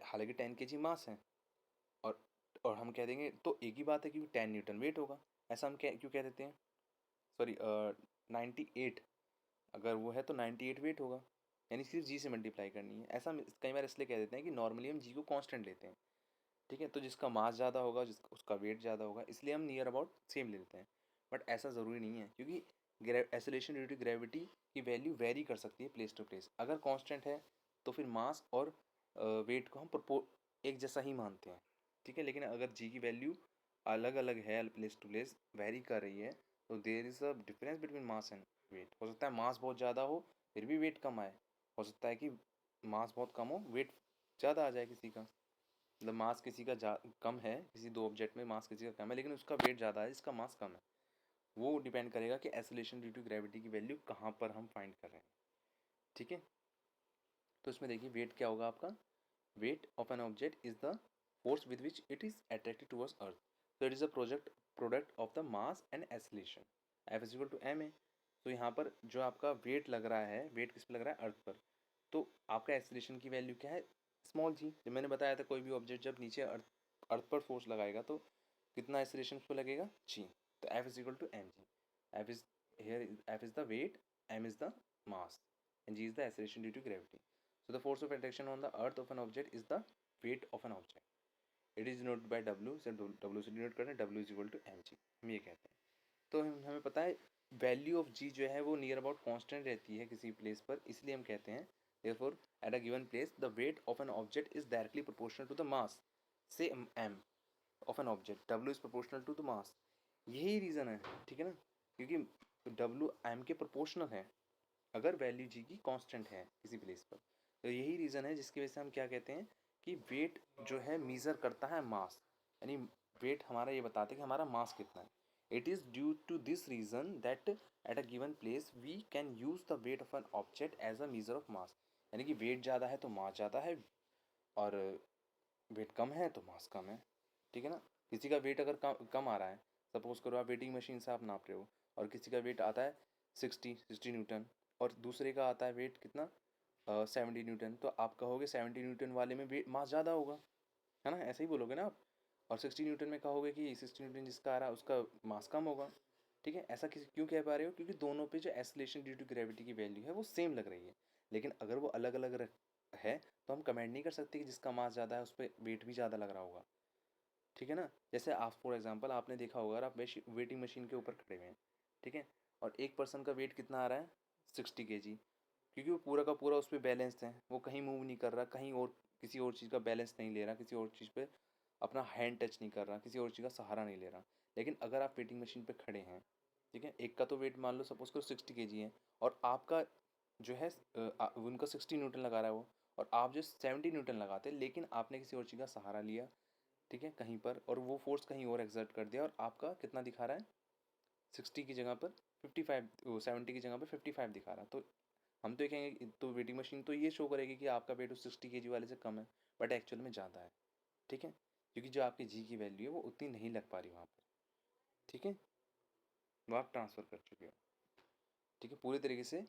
Speaker 1: हालांकि 10 kg मास है, और हम कह देंगे तो एक ही बात है कि 10 न्यूटन वेट होगा। ऐसा हम क्यों कह देते हैं, सॉरी 98, अगर वो है तो 98 वेट होगा, यानी सिर्फ जी से मल्टीप्लाई करनी है। ऐसा हम कई बार इसलिए कह देते हैं कि नॉर्मली हम जी को कांस्टेंट लेते हैं। ठीक है, तो जिसका मास ज़्यादा होगा जिसका उसका वेट ज़्यादा होगा, इसलिए हम नियर अबाउट सेम ले लेते हैं। बट ऐसा ज़रूरी नहीं है, क्योंकि एक्सेलरेशन ड्यू टू ग्रेविटी की वैल्यू वेरी कर सकती है प्लेस टू प्लेस। अगर कांस्टेंट है तो फिर मास और वेट को हम एक जैसा ही मानते हैं। ठीक है, लेकिन अगर जी की वैल्यू अलग अलग है, प्लेस टू प्लेस वेरी कर रही है, तो there is a difference between mass and weight. हो सकता है मास बहुत ज़्यादा हो फिर भी वेट कम आए, हो सकता है कि मास बहुत कम हो वेट ज़्यादा आ जाए किसी का, मतलब मास किसी का कम है, किसी दो ऑब्जेक्ट में मास किसी का कम है लेकिन उसका वेट ज़्यादा है जिसका मास कम है। वो डिपेंड करेगा कि एक्सेलरेशन ड्यू टू ग्रेविटी की वैल्यू कहाँ पर हम फाइंड कर रहे हैं। ठीक है, तो इसमें देखिए वेट क्या होगा आपका, weight of an object is the force with which it is attracted towards earth, so it is a product of the mass and acceleration, F is equal to ma। तो यहाँ पर जो आपका वेट लग रहा है, वेट किस पे लग रहा है, अर्थ पर, तो आपका एक्सेलरेशन की वैल्यू क्या है, स्मॉल जी। जब मैंने बताया था कोई भी ऑब्जेक्ट जब नीचे अर्थ पर फोर्स लगाएगा तो कितना एक्सेलरेशन उस पर लगेगा, जी। तो F is equal to mg, F is here, F is the weight, m is the mass and g is the acceleration due to gravity। So the force of attraction on the earth of an object is the weight of an object। It is denoted by W, से W से denote करते हैं, W is equal to mg, हम ये कहते हैं। तो हमें पता है वैल्यू ऑफ g जो है वो नियर अबाउट कांस्टेंट रहती है किसी प्लेस पर, इसलिए हम कहते हैं therefore at a given place the weight of an object is directly proportional to the mass, say m of an object, W is proportional to the mass। यही reason है, ठीक है ना, क्योंकि W m के प्रोपोर्शनल है अगर value जी की कांस्टेंट है किसी प्लेस पर। तो यही रीज़न है जिसकी वजह से हम क्या कहते हैं कि वेट जो है मीज़र करता है मास, यानी वेट हमारा ये बताते हैं कि हमारा मास कितना है। It is due to this reason that at a given place we can use the weight of an object as a measure of mass, यानी कि वेट ज़्यादा है तो मास ज़्यादा है और वेट कम है तो मास कम है। ठीक है ना, किसी का वेट अगर कम आ रहा है, सपोज करो आप वेटिंग मशीन से आप नाप रहे हो और किसी का वेट आता है 60 न्यूटन और दूसरे का आता है वेट कितना 70 न्यूटन, तो आप कहोगे 70 न्यूटन वाले में वेट मास ज़्यादा होगा, है ना, ऐसे ही बोलोगे ना आप। और 60 न्यूटन में कहोगे कि 60 न्यूटन जिसका आ रहा है उसका मास कम होगा। ठीक है, ऐसा किसी क्यों कह पा रहे हो, क्योंकि दोनों पे जो एक्सेलरेशन ड्यू टू ग्रेविटी की वैल्यू है वो सेम लग रही है, लेकिन अगर वो अलग अलग है तो हम कमेंट नहीं कर सकते कि जिसका मास ज़्यादा है उस पर वेट भी ज़्यादा लग रहा होगा। ठीक है ना, जैसे आप फॉर एग्जांपल आपने देखा होगा अगर आप वेटिंग मशीन के ऊपर खड़े हुए हैं, ठीक है, और एक पर्सन का वेट कितना आ रहा है 60 kg, क्योंकि वो पूरा का पूरा उस पर बैलेंस्ड है, वो कहीं मूव नहीं कर रहा, कहीं और किसी और चीज़ का बैलेंस नहीं ले रहा, किसी और चीज़ पे अपना हैंड टच नहीं कर रहा, किसी और चीज़ का सहारा नहीं ले रहा। लेकिन अगर आप वेटिंग मशीन पे खड़े हैं, ठीक है, एक का तो वेट मान लो सपोज करो 60 kg है और आपका जो है उनका 60 न्यूटन लगा रहा है वो, और आप जो 70 न्यूटन लगाते लेकिन आपने किसी और चीज़ का सहारा लिया, ठीक है, कहीं पर, और वो फोर्स कहीं और एक्सर्ट कर दिया और आपका कितना दिखा रहा है 60 की जगह पर 55, 70 की जगह पर 55 दिखा रहा है, तो हम तो ये कहेंगे, तो वेटिंग मशीन तो ये शो करेगी कि आपका वेट उस 60 kg वाले से कम है, बट एक्चुअल में ज़्यादा है। ठीक है, क्योंकि जो आपकी जी की वैल्यू है वो उतनी नहीं लग पा रही वहाँ पर। ठीक है, वो आप ट्रांसफ़र कर चुके हो। ठीक है, पूरे तरीके से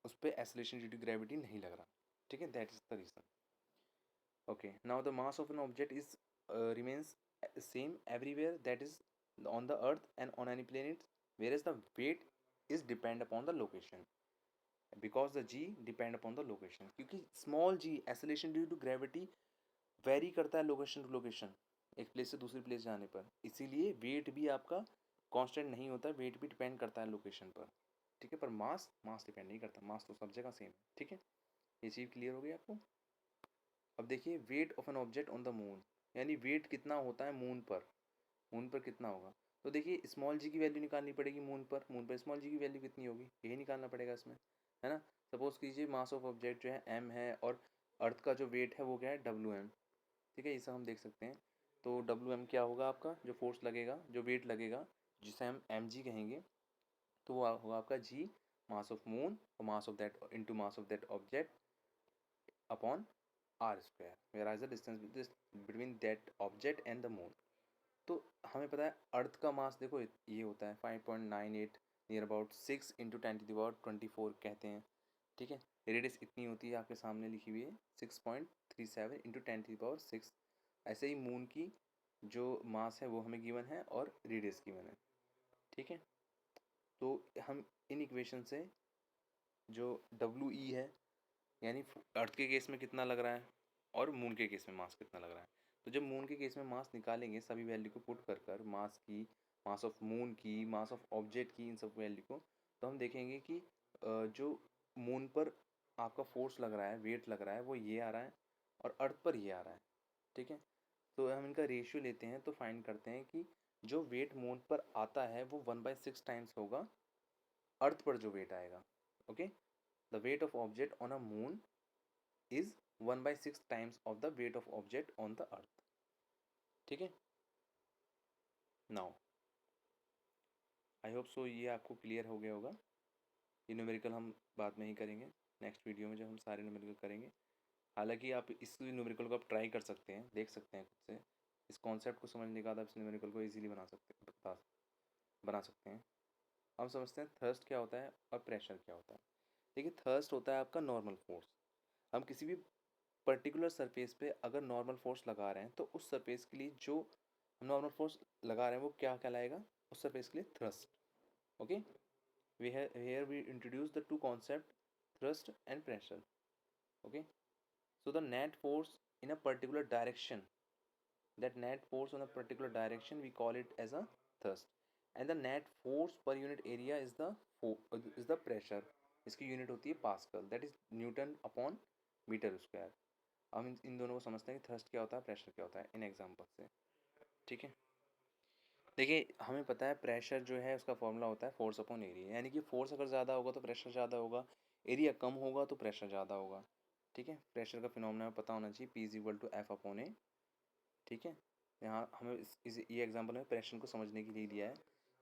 Speaker 1: उस पर एक्सेलरेशन ड्यू टू ग्रेविटी नहीं लग रहा। ठीक है, that is the reason. Okay, now the mass of an object is remains same everywhere, that is on the earth and on any planet, where is the weight is depend upon the location, because the G depend upon the location, क्योंकि small G acceleration due to gravity vary करता है location to location, एक place से दूसरी place जाने पर, इसीलिए wait भी आपका कांस्टेंट नहीं होता, वेट भी डिपेंड करता है लोकेशन पर। ठीक है, पर मास मास डिपेंड नहीं करता, मास तो सब जगह सेम है। ठीक है, ये चीज़ क्लियर हो गई आपको। अब देखिए wait of an object on the moon, यानी वेट कितना होता है मून पर, मून पर कितना होगा, तो देखिए स्मॉल जी की वैल्यू निकालनी पड़ेगी मून पर स्मॉल जी की वैल्यू कितनी होगी यही निकालना पड़ेगा इसमें, है ना। सपोज कीजिए मास ऑफ ऑब्जेक्ट जो है एम है और अर्थ का जो वेट है वो क्या है डब्ल्यू एम। ठीक है, ये सब हम देख सकते हैं। तो डब्ल्यू एम क्या होगा आपका, जो फोर्स लगेगा, जो वेट लगेगा, जिसे हम एम जी कहेंगे, तो वो होगा आपका जी मास ऑफ मून और mass of that into mass of that object upon are square, where r the distance between that object and the moon. तो हमें पता है अर्थ का मास देखो ये होता है 5.98 नियर अबाउट 6 इंटू 10⁻24 कहते हैं। ठीक है, रेडियस इतनी होती है आपके सामने लिखी हुई है 6.37 इंटू 10⁻6। ऐसे ही मून की जो मास है वो हमें गिवन है और रेडियस गिवन है। ठीक है, तो हम इन इक्वेशन से जो डब्ल्यू ई है, यानी अर्थ के केस में कितना लग रहा है और मून के केस में मास कितना लग रहा है, तो जब मून के केस में मास निकालेंगे सभी वैल्यू को पुट कर मास की, मास ऑफ मून की, मास ऑफ ऑब्जेक्ट की, इन सब वैल्यू को, तो हम देखेंगे कि जो मून पर आपका फोर्स लग रहा है, वेट लग रहा है, वो ये आ रहा है और अर्थ पर ये आ रहा है। ठीक है, तो हम इनका रेशियो लेते हैं तो फाइंड करते हैं कि जो वेट मून पर आता है वो 1/6 टाइम्स होगा अर्थ पर जो वेट आएगा। Okay, the weight of object on a moon is 1/6 times of the weight of object on the earth. ठीक है, नाउ आई होप सो ये आपको क्लियर हो गया होगा। ये न्यूमेरिकल हम बाद में ही करेंगे, नेक्स्ट वीडियो में जब हम सारे न्यूमेरिकल करेंगे। हालांकि आप इस न्यूमेरिकल को आप ट्राई कर सकते हैं, देख सकते हैं खुद से, इस कॉन्सेप्ट को समझने के बाद आप इस न्यूमेरिकल को इजीली बना सकते हैं। हम समझते हैं थर्स्ट क्या होता है और प्रेशर क्या होता है। देखिए, थर्स्ट होता है आपका नॉर्मल फोर्स। हम किसी भी पर्टिकुलर सरफेस पे अगर नॉर्मल फोर्स लगा रहे हैं तो उस सरफेस के लिए जो हम नॉर्मल फोर्स लगा रहे हैं वो क्या कहलाएगा, उस सरफेस के लिए thrust. Okay, here we introduce the two concept, thrust and pressure. Okay, so the net force in a particular direction, that net force on a particular direction we call it as a thrust, and the net force per unit area is the pressure. इसकी unit होती है pascal, that is newton upon metre square. हम इन दोनों को समझते हैं कि थ्रस्ट क्या होता है, प्रेशर क्या होता है इन एग्जाम्पल से। ठीक है, देखिए हमें पता है प्रेशर जो है उसका फॉर्मूला होता है फोर्स अपॉन एरिया, यानी कि फोर्स अगर ज़्यादा होगा तो प्रेशर ज़्यादा होगा, एरिया कम होगा तो प्रेशर ज़्यादा होगा। ठीक है, प्रेशर का फिनोमेना में पता होना चाहिए, P is equal to F upon A. ठीक है, यहाँ हमें ये एग्जांपल में प्रेशर को समझने के लिए लिया है।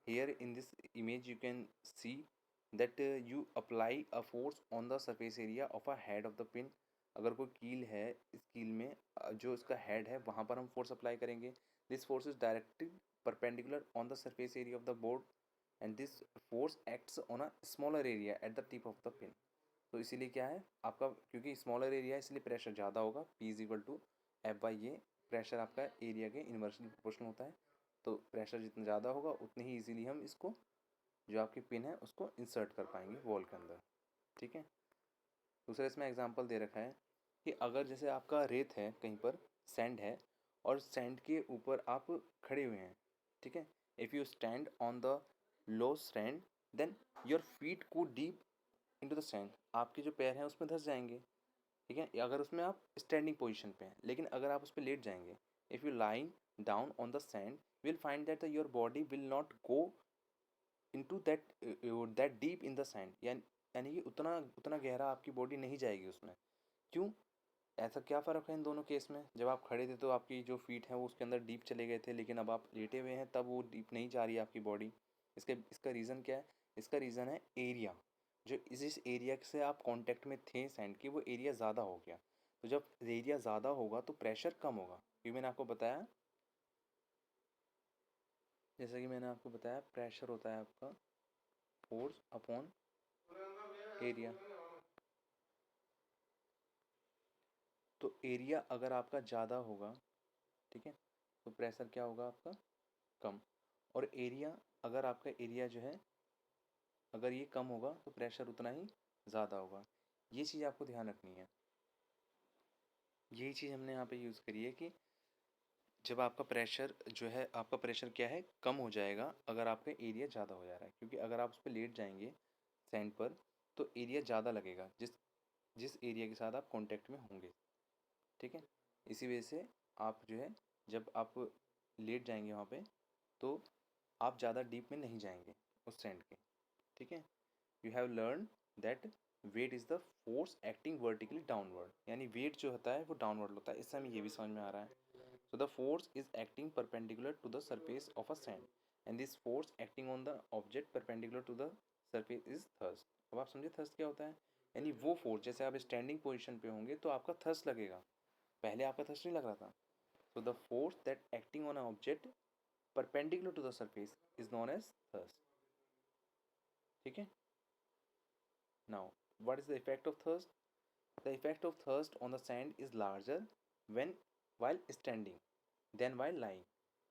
Speaker 1: Here in this image you can see that you apply a force on the surface area of a head of the pin. अगर कोई कील है, इस कील में जो इसका हेड है वहाँ पर हम फोर्स अप्लाई करेंगे। This force is directed perpendicular on the surface area of the board and this force acts on a smaller area at the tip of the pin। तो इसीलिए क्या है आपका, क्योंकि स्मॉलर एरिया है इसलिए प्रेशर ज़्यादा होगा, P is equal to F by A. Pressure आपका एरिया के इन्वर्सली प्रोपोर्शनल होता है, तो प्रेशर जितना ज़्यादा होगा उतनी ही इजीली हम इसको जो आपकी पिन है उसको इंसर्ट कर पाएंगे वॉल के अंदर। ठीक है, दूसरा इसमें एग्जांपल दे रखा है कि अगर जैसे आपका रेत है, कहीं पर सैंड है और सैंड के ऊपर आप खड़े हुए हैं। ठीक है, if you stand on the loose sand then your feet को डीप इनटू द सैंड, आपके जो पैर हैं उसमें धंस जाएंगे। ठीक है, अगर उसमें आप स्टैंडिंग पोजीशन पे हैं, लेकिन अगर आप उस पर लेट जाएंगे, if you line down on the sand will find that your body will not go into that deep in the sand, यानी कि उतना उतना गहरा आपकी बॉडी नहीं जाएगी उसमें। क्यों, ऐसा क्या फ़र्क है इन दोनों केस में? जब आप खड़े थे तो आपकी जो फीट हैं वो उसके अंदर डीप चले गए थे, लेकिन अब आप लेटे हुए हैं तब वो डीप नहीं जा रही है आपकी बॉडी। इसका रीज़न क्या है? इसका रीज़न है एरिया। जो जिस एरिया से आप कांटेक्ट में थे सैंड के, वो एरिया ज़्यादा हो गया। तो जब एरिया ज़्यादा होगा तो प्रेशर कम होगा, क्योंकि मैंने आपको बताया, जैसा कि मैंने आपको बताया प्रेशर होता है आपका फोर्स अपॉन एरिया। तो एरिया अगर आपका ज़्यादा होगा, ठीक है, तो प्रेशर क्या होगा आपका, कम। और एरिया, अगर आपका एरिया जो है अगर ये कम होगा तो प्रेशर उतना ही ज़्यादा होगा। ये चीज़ आपको ध्यान रखनी है। यही चीज़ हमने यहाँ पे यूज़ करी है कि जब आपका प्रेशर जो है, आपका प्रेशर क्या है, कम हो जाएगा अगर आपका एरिया ज़्यादा हो जा रहा है, क्योंकि अगर आप उस पर लेट जाएंगे सैंड पर तो एरिया ज़्यादा लगेगा जिस जिस एरिया के साथ आप कांटेक्ट में होंगे। ठीक है, इसी वजह से आप जो है जब आप लेट जाएंगे वहाँ पे तो आप ज़्यादा डीप में नहीं जाएंगे उस सैंड के। ठीक है, you have learn that weight is the force acting vertically downward, यानी वेट जो होता है वो डाउनवर्ड होता है। इससे हमें ये भी समझ में आ रहा है। So the force is acting perpendicular to the surface of a sand and this force acting on the object perpendicular to the surface is thrust. अब आप समझे थर्स्ट क्या होता है, यानी वो फोर्स, जैसे आप स्टैंडिंग पोजिशन पे होंगे तो आपका थर्स्ट लगेगा, पहले आपका थर्स्ट नहीं लग रहा था। सो the force that acting on a object perpendicular to the surface is known as thrust। ठीक है, now what is the effect of thrust? The effect of thrust on the sand is larger when while standing than while lying।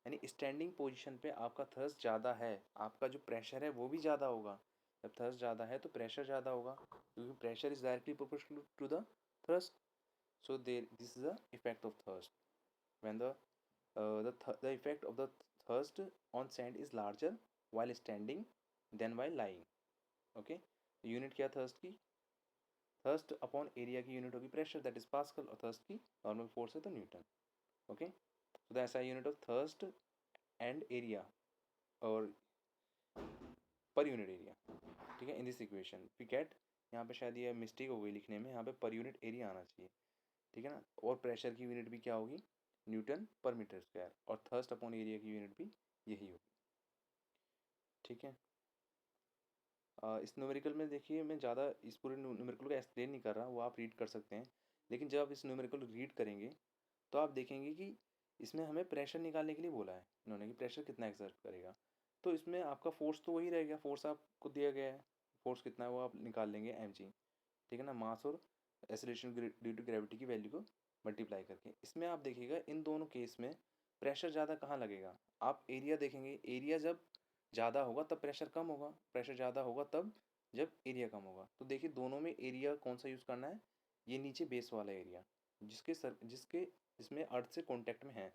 Speaker 1: यानी standing position पे आपका thirst ज़्यादा है, आपका जो pressure है वो भी ज़्यादा होगा। जब थर्स्ट ज़्यादा है तो प्रेशर ज़्यादा होगा, क्योंकि pressure is directly proportional to the thrust. So there this is the effect of thrust when the effect of the thirst on sand is larger while standing than while lying। Okay, unit क्या thrust की, thrust upon area की unit होगी pressure, that is pascal, और thrust की normal force है तो newton. Okay, so the SI unit of thrust and area और per unit area, ठीक है। In this equation we get, यहाँ पे शायद ये मिस्टेक हो गई लिखने में, यहाँ पे पर यूनिट एरिया आना चाहिए, ठीक है ना। और प्रेशर की यूनिट भी क्या होगी, न्यूटन पर मीटर स्क्वायर, और थर्स्ट अपॉन एरिया की यूनिट भी यही होगी, ठीक है। इस न्यूमेरिकल में देखिए मैं ज़्यादा इस पूरे न्यूमेरिकल को एक्सप्लेन नहीं कर रहा, वो आप रीड कर सकते हैं। लेकिन जब आप इस न्यूमेरिकल रीड करेंगे तो आप देखेंगे कि इसमें हमें प्रेशर निकालने के लिए बोला है इन्होंने कि प्रेशर कितना एक्सर्ट करेगा। तो इसमें आपका फोर्स तो वही रहेगा, फोर्स आपको दिया गया है, फोर्स कितना है वो आप निकाल लेंगे mg, ठीक है ना, मास और एक्सेलरेशन ड्यू टू ग्रेविटी की वैल्यू को मल्टीप्लाई करके। इसमें आप देखिएगा इन दोनों केस में प्रेशर ज़्यादा कहाँ लगेगा, आप एरिया देखेंगे, एरिया जब ज़्यादा होगा तब प्रेशर कम होगा, प्रेशर ज़्यादा होगा तब जब एरिया कम होगा। तो देखिए दोनों में एरिया कौन सा यूज़ करना है, ये नीचे बेस वाला एरिया जिसके इसमें अर्थ से कॉन्टैक्ट में है।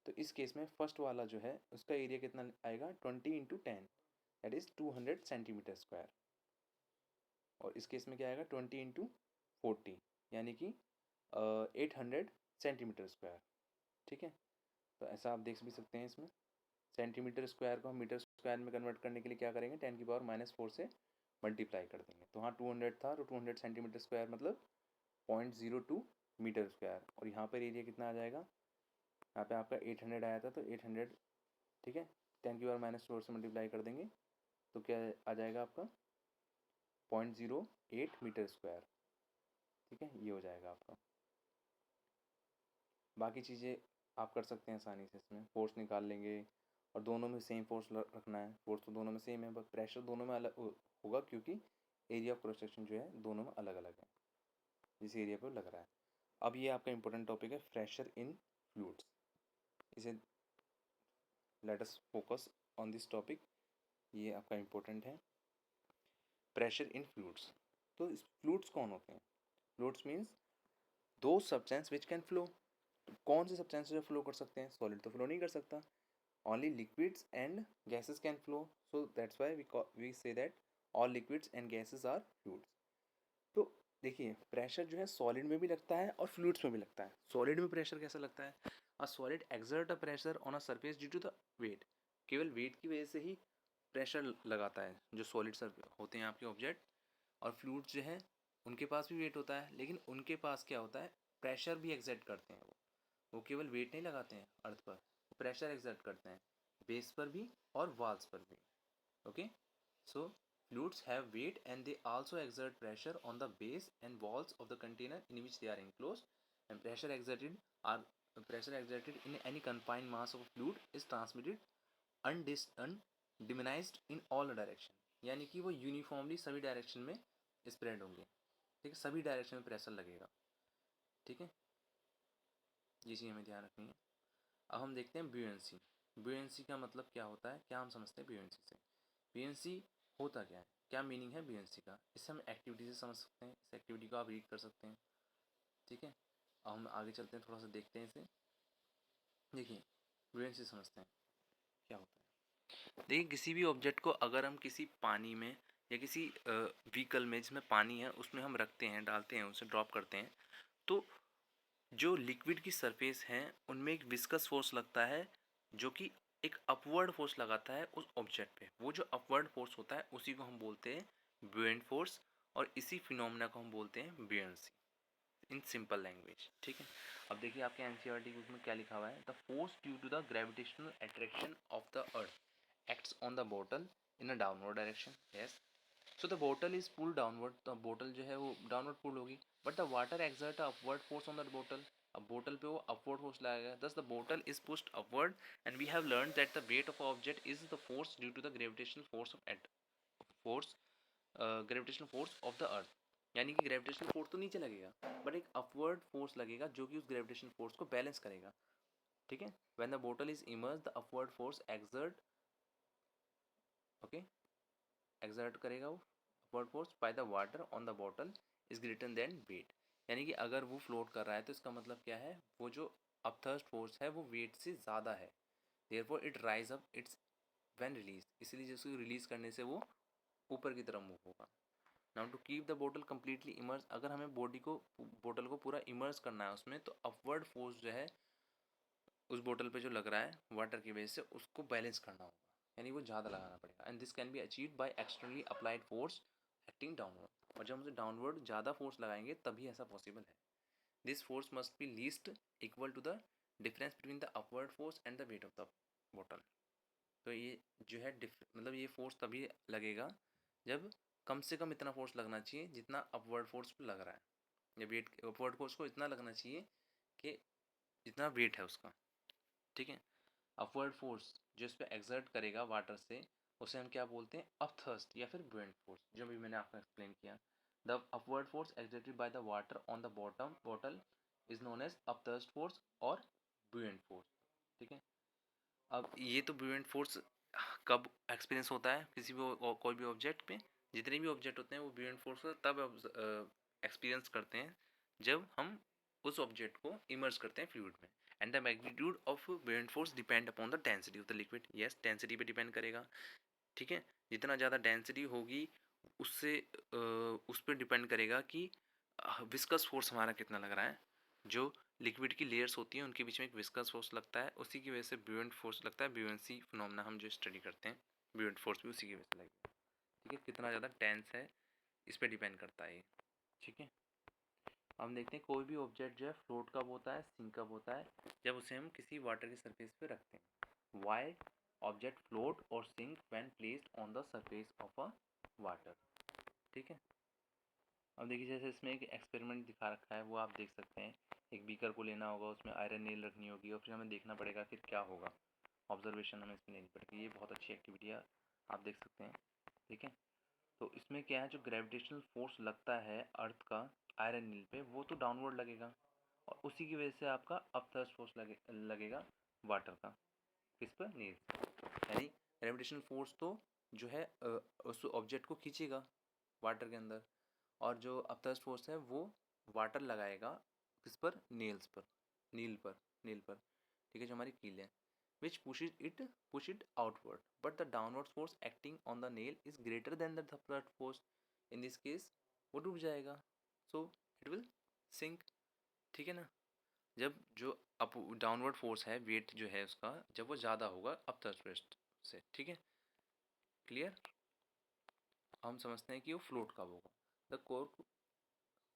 Speaker 1: तो इस केस में फर्स्ट वाला जो है उसका एरिया कितना आएगा 20 × 10, दैट इज़ 200 सेंटीमीटर स्क्वायर। और इस केस में क्या आएगा 20 × 40, यानी कि 800 सेंटीमीटर स्क्वायर, ठीक है। तो ऐसा आप देख भी सकते हैं, इसमें सेंटीमीटर स्क्वायर को हम मीटर स्क्वायर में कन्वर्ट करने के लिए क्या करेंगे 10⁻⁻4 से मल्टीप्लाई कर देंगे। तो हाँ 200 था तो 200 सेंटीमीटर स्क्वायर मतलब 0.02 मीटर स्क्वायर। और यहाँ पर एरिया कितना आ जाएगा, यहाँ पे आपका 800 आया था तो 800, ठीक है, 10⁻⁻4 से मल्टीप्लाई कर देंगे तो क्या आ जाएगा आपका 0.08 मीटर स्क्वायर, ठीक है, ये हो जाएगा आपका। बाकी चीज़ें आप कर सकते हैं आसानी से, इसमें फोर्स निकाल लेंगे और दोनों में सेम फोर्स रखना है, फोर्स तो दोनों में सेम है, बस प्रेशर दोनों में अलग होगा क्योंकि एरिया ऑफ क्रॉस सेक्शन जो है दोनों में अलग अलग है जिस एरिया पर लग रहा है। अब ये आपका इंपॉर्टेंट टॉपिक है प्रेशर इन फ्लूइड्स, इसे let us focus on this topic, ये आपका इम्पोर्टेंट है प्रेशर इन फ्लूइड्स। तो इस फ्लूइड्स कौन होते हैं, फ्लूइड्स मीन्स दो सब्सटेंस विच कैन फ्लो। कौन से सब्सटेंस जो फ्लो कर सकते हैं, सॉलिड तो फ्लो नहीं कर सकता, only liquids and gases can flow, so that's why we say that all liquids and gases are fluids। तो देखिए प्रेशर जो है सॉलिड में भी लगता है और फ्लूइड्स में भी लगता है। सॉलिड में प्रेशर कैसा लगता है, a solid exert a pressure on a surface due to the weight, केवल वेट की वजह से ही प्रेशर लगाता है जो सॉलिड होते हैं आपके ऑब्जेक्ट। और फ्लूइड्स जो है उनके पास भी वेट होता है, लेकिन उनके पास क्या होता है, प्रेशर भी एक्सर्ट करते हैं वो केवल वेट नहीं लगाते हैं अर्थ पर, प्रेशर एक्सर्ट करते हैं बेस पर भी और वॉल्स पर भी, okay. So fluids have weight and they also exert pressure on the base and walls of the container in which they are enclosed, and pressure exerted in any confined mass of fluid is transmitted undiminished in all direction, यानी कि वो uniformly सभी direction में spread होंगे, ठीक है, सभी direction में प्रेशर लगेगा, ठीक है, ये चीज़ हमें ध्यान रखनी है। अब हम देखते हैं ब्यूएंसी। ब्यूएंसी का मतलब क्या होता है, क्या हम समझते हैं ब्यूएंसी से, ब्यूएंसी होता क्या है, क्या मीनिंग है ब्यूएंसी का, इससे हम एक्टिविटी से समझ सकते हैं, इस एक्टिविटी को आप रीड कर सकते हैं, ठीक है। अब हम आगे चलते हैं, थोड़ा सा देखते हैं इसे। देखिए ब्यूएंसी समझते हैं क्या होता है। देखिए किसी भी ऑब्जेक्ट को अगर हम किसी पानी में या किसी व्हीकल में जिसमें पानी है उसमें हम रखते हैं, डालते हैं, उसे ड्रॉप करते हैं, तो जो लिक्विड की सरफेस है उनमें एक विस्कस फोर्स लगता है जो कि एक अपवर्ड फोर्स लगाता है उस ऑब्जेक्ट पे। वो जो अपवर्ड फोर्स होता है उसी को हम बोलते हैं ब्यूएंट फोर्स, और इसी फिनोमेना को हम बोलते हैं ब्यूएंसी इन सिंपल लैंग्वेज, ठीक है। अब देखिए आपके एनसीईआरटी बुक में क्या लिखा हुआ है, the force due to the gravitational attraction of the earth acts on the bottle in a downward direction, yes. So the bottle is pull downward, तो बॉटल जो है वो डाउनवर्ड पुल होगी, but the water exert upward force on the bottle, अब बोतल पे वो upward force लगाएगा, thus the bottle is pushed upward, and we have learn that the weight of object is the force due to the gravitational force of at force gravitational force of the earth, यानी कि gravitational force तो नीचे लगेगा but एक upward force लगेगा जो कि उस ग्रेविटेशनल फोर्स को बैलेंस करेगा, ठीक है। When the bottle is immerse the upward force exert, okay, exert करेगा वो upward force by the water on the bottle is greater than weight, यानी कि अगर वो फ्लोट कर रहा है तो इसका मतलब क्या है, वो जो अपथर्स्ट फोर्स है वो वेट से ज़्यादा है, therefore it rise up it's when release, इसलिए जिसको रिलीज करने से वो ऊपर की तरफ मूव होगा। Now to keep the bottle completely immerse, अगर हमें बोतल को पूरा इमर्स करना है उसमें, तो अपवर्ड फोर्स जो है उस बोतल पे जो लग रहा है वाटर की वजह से उसको बैलेंस करना होगा, यानी वो ज़्यादा लगाना पड़ेगा। And this can be achieved by externally applied force acting downward. और जब हम डाउनवर्ड ज़्यादा फोर्स लगाएंगे तभी ऐसा पॉसिबल है। This force must be least equal to the difference between the upward force and the weight of the bottle. तो ये जो है मतलब ये फोर्स तभी लगेगा जब कम से कम इतना फोर्स लगना चाहिए जितना अपवर्ड फोर्स लग रहा है, या वेट अपवर्ड फोर्स को इतना लगना चाहिए कि जितना वेट है उसका। ठीक है। अपवर्ड फोर्स जो इस पर एक्सर्ट करेगा वाटर से, उसे हम क्या बोलते हैं, अपथर्स्ट या फिर बुएंट फोर्स, जो भी मैंने आपको एक्सप्लेन किया। The upward force exerted by the water on the bottom bottle is known as upthrust force और बुएंट फोर्स। ठीक है। अब ये तो बुएंट फोर्स कब एक्सपीरियंस होता है किसी भी कोई भी ऑब्जेक्ट पे, जितने भी ऑब्जेक्ट होते हैं वो बुएंट फोर्स तब एक्सपीरियंस करते हैं जब हम उस ऑब्जेक्ट को इमर्स करते हैं फ्लूइड में। And the magnitude of buoyant force depend upon the density of the liquid. Yes, density पे डिपेंड करेगा। ठीक है। जितना ज़्यादा डेंसिटी होगी उससे उस पर डिपेंड करेगा कि विस्कस फोर्स हमारा कितना लग रहा है। जो लिक्विड की लेयर्स होती हैं उनके बीच में एक विस्कस फोर्स लगता है, उसी की वजह से ब्यूएंट फोर्स लगता है। ब्यूएंसी फिनोमेना हम जो स्टडी करते हैं, ब्यूएंट फोर्स भी उसी की वजह से लगेगा। ठीक है। कितना ज़्यादा टेंस है इस पर डिपेंड करता है ये। ठीक है। हम देखते हैं कोई भी ऑब्जेक्ट जो है फ्लोट कब होता है, सिंक कब होता है, जब उसे हम किसी वाटर की सरफेस पे रखते हैं। Why object float or sink when placed on the surface of a water. ठीक है। अब देखिए जैसे इसमें एक एक्सपेरिमेंट दिखा रखा है वो आप देख सकते हैं। एक बीकर को लेना होगा, उसमें आयरन नील रखनी होगी और फिर हमें देखना पड़ेगा फिर क्या होगा। ऑब्जर्वेशन हमें इसमें लेनी पड़ेगी। ये बहुत अच्छी एक्टिविटी है, आप देख सकते हैं। ठीक है। तो इसमें क्या है, जो ग्रेविटेशनल फोर्स लगता है अर्थ का आयरन नील पे, वो तो डाउनवर्ड लगेगा और उसी की वजह से आपका अपथर्स्ट फोर्स लगेगा वाटर का किस पर, नील। यानी ग्रेविटेशनल फोर्स तो जो है उस ऑब्जेक्ट को खींचेगा वाटर के अंदर, और जो अपथर्स्ट फोर्स है वो वाटर लगाएगा किस पर, नील्स पर, नील पर, नील पर। ठीक है, जो हमारी कील है। Which push it outward but the downward force acting on the nail is greater than the upward force. In this case वो डूब जाएगा, सो इट विल सिंक। ठीक है ना। जब जो अप डाउनवर्ड फोर्स है, वेट जो है उसका, जब वो ज़्यादा होगा अपथर्स्ट फोर्स से। ठीक है, क्लियर। हम समझते हैं कि वो फ्लोट कब होगा। The cork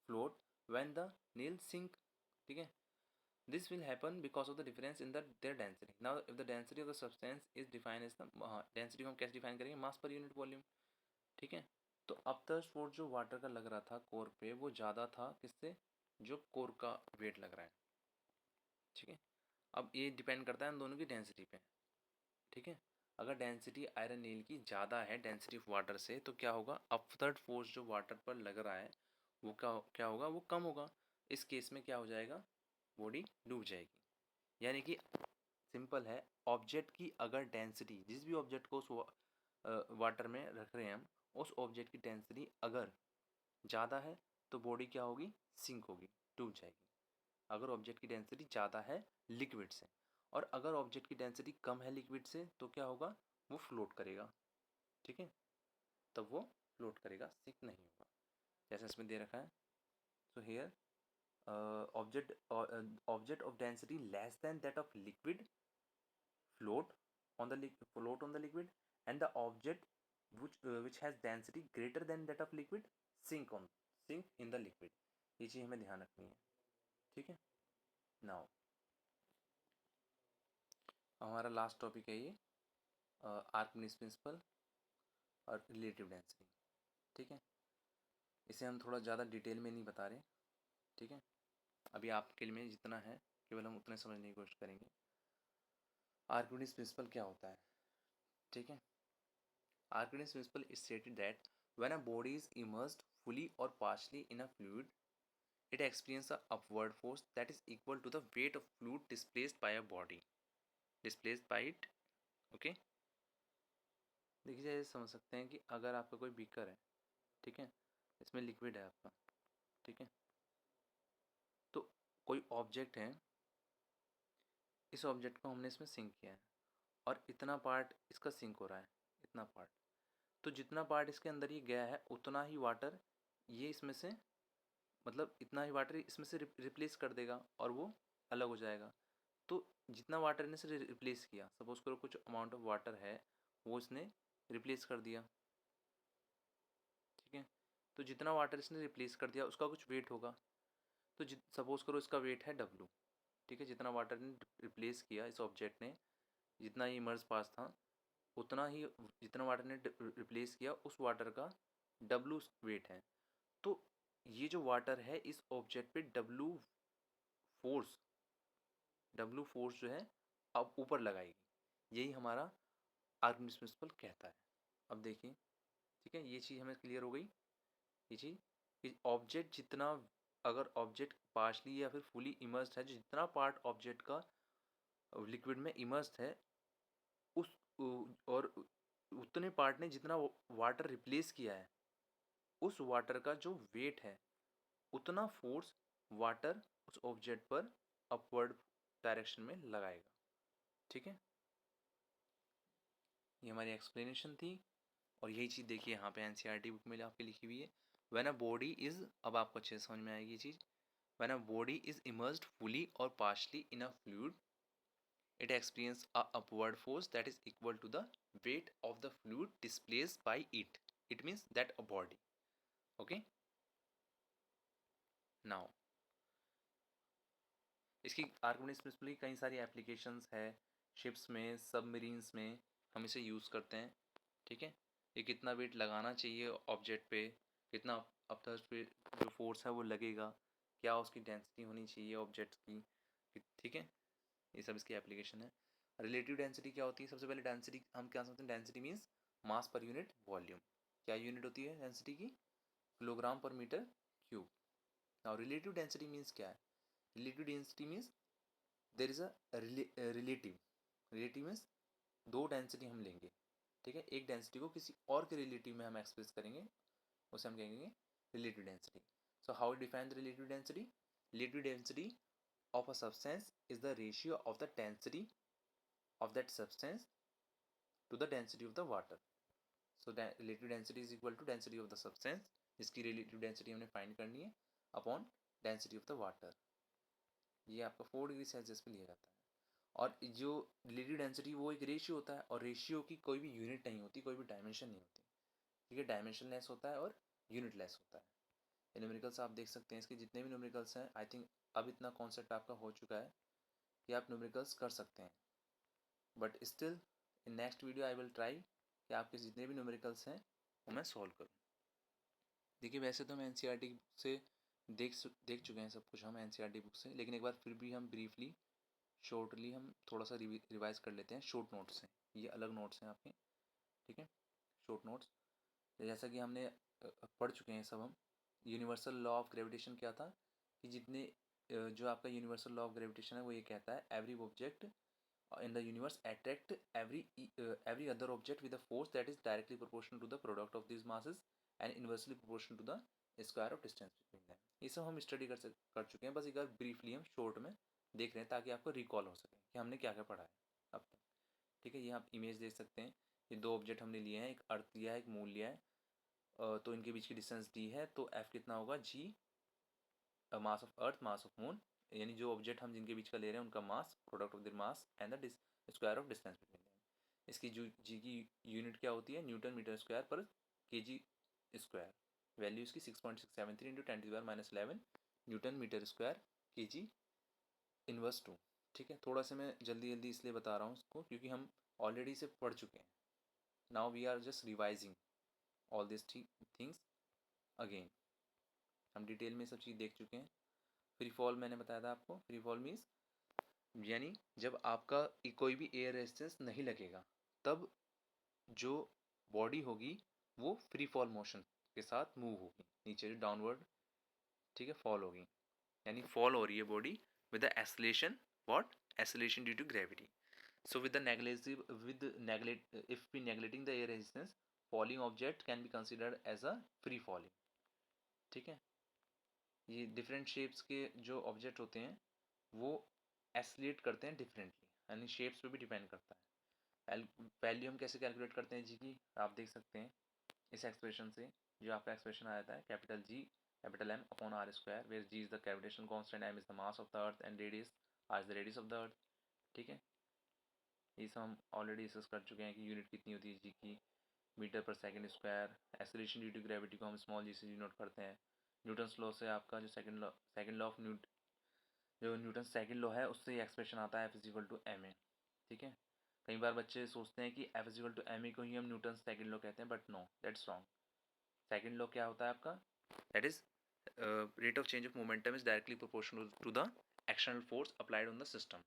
Speaker 1: float when the nails sink. ठीक है। This will happen because of the difference in their density. Now if the density of the substance is defined as the density को हम कैसे डिफाइन करेंगे, मास per unit volume. ठीक है। तो अब तक फोर्स जो वाटर का लग रहा था कोर पे, वो ज़्यादा था किससे, जो कोर का वेट लग रहा है। ठीक है। अब ये डिपेंड करता है उन दोनों की डेंसिटी पे। ठीक है। अगर डेंसिटी आयरन नील की ज़्यादा है डेंसिटी ऑफ वाटर से, तो क्या होगा, अपवर्ड फोर्स जो वाटर पर लग रहा है वो क्या होगा, वो कम होगा। इस केस में क्या हो जाएगा, बॉडी डूब जाएगी। यानी कि सिंपल है, ऑब्जेक्ट की अगर डेंसिटी, जिस भी ऑब्जेक्ट को उस वाटर में रख रहे हैं हम, उस ऑब्जेक्ट की डेंसिटी अगर ज़्यादा है तो बॉडी क्या होगी, सिंक होगी, डूब जाएगी। अगर ऑब्जेक्ट की डेंसिटी ज़्यादा है लिक्विड से, और अगर ऑब्जेक्ट की डेंसिटी कम है लिक्विड से, तो क्या होगा, वो फ्लोट करेगा। ठीक है, तब वो फ्लोट करेगा, सिंक नहीं होगा, जैसा इसमें दे रखा है। So here object of density less than that of liquid float on the liquid, and the object which has density greater than that of liquid sink in the liquid। ये चीज़ हमें ध्यान रखनी है। ठीक है। नाउ हमारा लास्ट टॉपिक है ये आर्किमिडीज प्रिंसिपल और रिलेटिव डेंसिटी। ठीक है। इसे हम थोड़ा ज़्यादा डिटेल में नहीं बता रहे। ठीक है। अभी आपके लिए जितना है केवल हम उतने समझने की कोशिश करेंगे। आर्किमिडीज प्रिंसिपल क्या होता है। ठीक है। Archimedes principle is stated that when a body is immersed fully or partially in a fluid, it experiences a upward force that is equal to the weight of fluid displaced by a body. Displaced by it. Okay? देखिए जैसे समझ सकते हैं कि अगर आपका कोई beaker है, ठीक है, इसमें लिक्विड है आपका, ठीक है, तो कोई ऑब्जेक्ट है, इस ऑब्जेक्ट को हमने इसमें सिंक किया है और इतना पार्ट इसका सिंक हो रहा है, इतना पार्ट। तो जितना पार्ट इसके अंदर ये गया है उतना ही वाटर ये इसमें से, मतलब इतना ही वाटर इसमें से रिप्लेस कर देगा और वो अलग हो जाएगा। तो जितना वाटर ने से रिप्लेस किया, सपोज करो कुछ अमाउंट ऑफ वाटर है, वो इसने रिप्लेस कर दिया, ठीक है। तो जितना वाटर इसने रिप्लेस कर दिया उसका कुछ वेट होगा। तो सपोज करो इसका वेट है W, ठीक है। जितना वाटर ने रिप्लेस किया इस ऑब्जेक्ट ने, जितना ही इमर्स पास था, उतना ही जितना वाटर ने रिप्लेस किया उस वाटर का W वेट है। तो ये जो वाटर है इस ऑब्जेक्ट पे फोर्स W फोर्स जो है अब ऊपर लगाएगी। यही हमारा आर्किमिडीज प्रिंसिपल कहता है। अब देखिए, ठीक है, ये चीज़ हमें क्लियर हो गई। ये चीज़ कि ऑब्जेक्ट जितना, अगर ऑब्जेक्ट पार्शली या फिर फुली इमर्स्ड है, जितना पार्ट ऑब्जेक्ट का लिक्विड में इमर्स्ड है उस और उतने पार्ट ने जितना वाटर रिप्लेस किया है उस वाटर का जो वेट है उतना फोर्स वाटर उस ऑब्जेक्ट पर अपवर्ड डायरेक्शन में लगाएगा, ठीक है। ये हमारी एक्सप्लेनेशन थी। और यही चीज़ देखिए यहाँ पे एनसीईआरटी बुक में आपके लिखी हुई है। व्हेन अ बॉडी इज, अब आपको अच्छे से समझ में आएगी ये चीज़। When a body is immersed fully और partially in a fluid, it experience a upward force that is equal to the weight of the fluid displaced by it. It means that a body. Okay. Now इसकी Archimedes principal की कई सारी applications है। Ships में, submarines में हम इसे use करते हैं, ठीक है। ये कितना वेट लगाना चाहिए ऑब्जेक्ट पे, कितना अपथर्स्ट पे जो फोर्स है वो लगेगा, क्या उसकी डेंसिटी होनी चाहिए ऑब्जेक्ट की, ठीक है। ये सब इसकी एप्लीकेशन है। रिलेटिव डेंसिटी क्या होती है? सबसे पहले डेंसिटी हम क्या समझते हैं? Density means mass per unit volume. क्या यूनिट होती है डेंसिटी की? किलोग्राम पर मीटर क्यूब। और रिलेटिव डेंसिटी मीन्स क्या है? Relative density means there is a relative. Relative means दो डेंसिटी हम लेंगे, ठीक है। एक डेंसिटी को किसी और के रिलेटिव में हम एक्सप्रेस करेंगे, उसे हम कहेंगे relative density. So how define the relative density? Relative density of a substance is the ratio of the density of that substance to the density of the water. So that relative density is equal to density of the substance, जिसकी relative density हमने find करनी है, upon density of the water. ये आपका 4 degree Celsius पे लिया जाता है। और जो रिलेटिव डेंसिटी वो एक रेशियो होता है, और रेशियो की कोई भी यूनिट नहीं होती, कोई भी डायमेंशन नहीं होती, ठीक है। डायमेंशन लेस होता है और यूनिट लेस होता है। ये न्यूमेरिकल्स आप देख सकते हैं, इसके जितने भी न्यूमेरिकल्स हैं, आई थिंक अब इतना कॉन्सेप्ट आपका हो चुका है कि आप न्यूमेरिकल्स कर सकते हैं। But still in next video I will try कि आपके जितने भी न्यूमेरिकल्स हैं वो मैं सॉल्व करूँ। देखिए, वैसे तो हम एनसीईआरटी बुक से देख चुके हैं सब कुछ हम एनसीईआरटी बुक से, लेकिन एक बार फिर भी हम ब्रीफली शॉर्टली हम थोड़ा सा रिवाइज कर लेते हैं शॉर्ट नोट्स से। ये अलग नोट्स हैं आपके, ठीक है, शॉर्ट नोट्स। जैसा कि हमने पढ़ चुके हैं सब हम। यूनिवर्सल लॉ ऑफ ग्रेविटेशन क्या था कि जितने जो आपका यूनिवर्सल लॉ ऑफ ग्रेविटेशन है वो ये कहता है every object in the universe attract every other object with a force that is directly proportional to the product of these masses and inversely proportional to the square of distance between them. ये सब हम study कर चुके हैं, बस एक बार briefly हम short में देख रहे हैं ताकि आपको रिकॉल हो सके कि हमने क्या क्या पढ़ा है अब तक, ठीक है। ये आप इमेज देख सकते हैं। ये दो ऑब्जेक्ट हमने लिए हैं, एक अर्थ लिया है, एक मून लिया है। तो इनके बीच की डिस्टेंस डी है, तो एफ कितना होगा? G mass of earth mass of moon, यानी जो ऑब्जेक्ट हम जिनके बीच का ले रहे हैं उनका mass, product of their mass and the square of distance between them. इसकी जो जी की यूनिट क्या होती है? न्यूटन मीटर स्क्वायर पर के जी स्क्वायर। वैल्यू इसकी 6.673 इंटू 10⁻⁻11 न्यूटन मीटर स्क्वायर के जी इनवर्स 2, ठीक है। थोड़ा सा मैं जल्दी जल्दी इसलिए बता रहा हूँ इसको क्योंकि हम ऑलरेडी इसे पढ़ चुके हैं। Now we are just revising all this things again. हम डिटेल में सब चीज़ देख चुके हैं। फ्री फॉल मैंने बताया था आपको। फ्री फॉल मीन्स यानी जब आपका कोई भी एयर रेजिस्टेंस नहीं लगेगा तब जो बॉडी होगी वो फ्री फॉल मोशन के साथ मूव होगी नीचे डाउनवर्ड, ठीक है, फॉल होगी। यानी फॉल हो रही है body with the acceleration, what? Acceleration due to gravity. So with the neglect if we neglecting the air resistance, falling object can be considered as a free falling, ठीक है। ये डिफरेंट शेप्स के जो object होते हैं वो एस्लेट करते हैं डिफरेंटली, यानी शेप्स पे भी डिपेंड करता है। वैल्यू हम कैसे कैलकुलेट करते हैं जी की? आप देख सकते हैं इस एक्सप्रेशन से। जो आपका एक्सप्रेशन आया था capital G capital M upon are square, where G is the gravitation constant, M is the mass of the earth and radius r is the radius of the earth, ठीक है। ये सब हम ऑलरेडी डिस्कस कर चुके हैं कि unit कितनी होती है जी की, metre per second square. Acceleration due to gravity को हम स्मॉल जी से डिनोट करते हैं। न्यूटन्स लॉ से आपका जो सेकंड लॉ ऑफ जो न्यूटन सेकंड लॉ है उससे ये एक्सप्रेशन आता है F=ma। ठीक है, कई बार बच्चे सोचते हैं कि F=ma को ही हम न्यूटन सेकंड लॉ कहते हैं, but no, that's wrong. Second law क्या होता है आपका, that is rate of change of momentum is directly proportional to the external force applied on the system.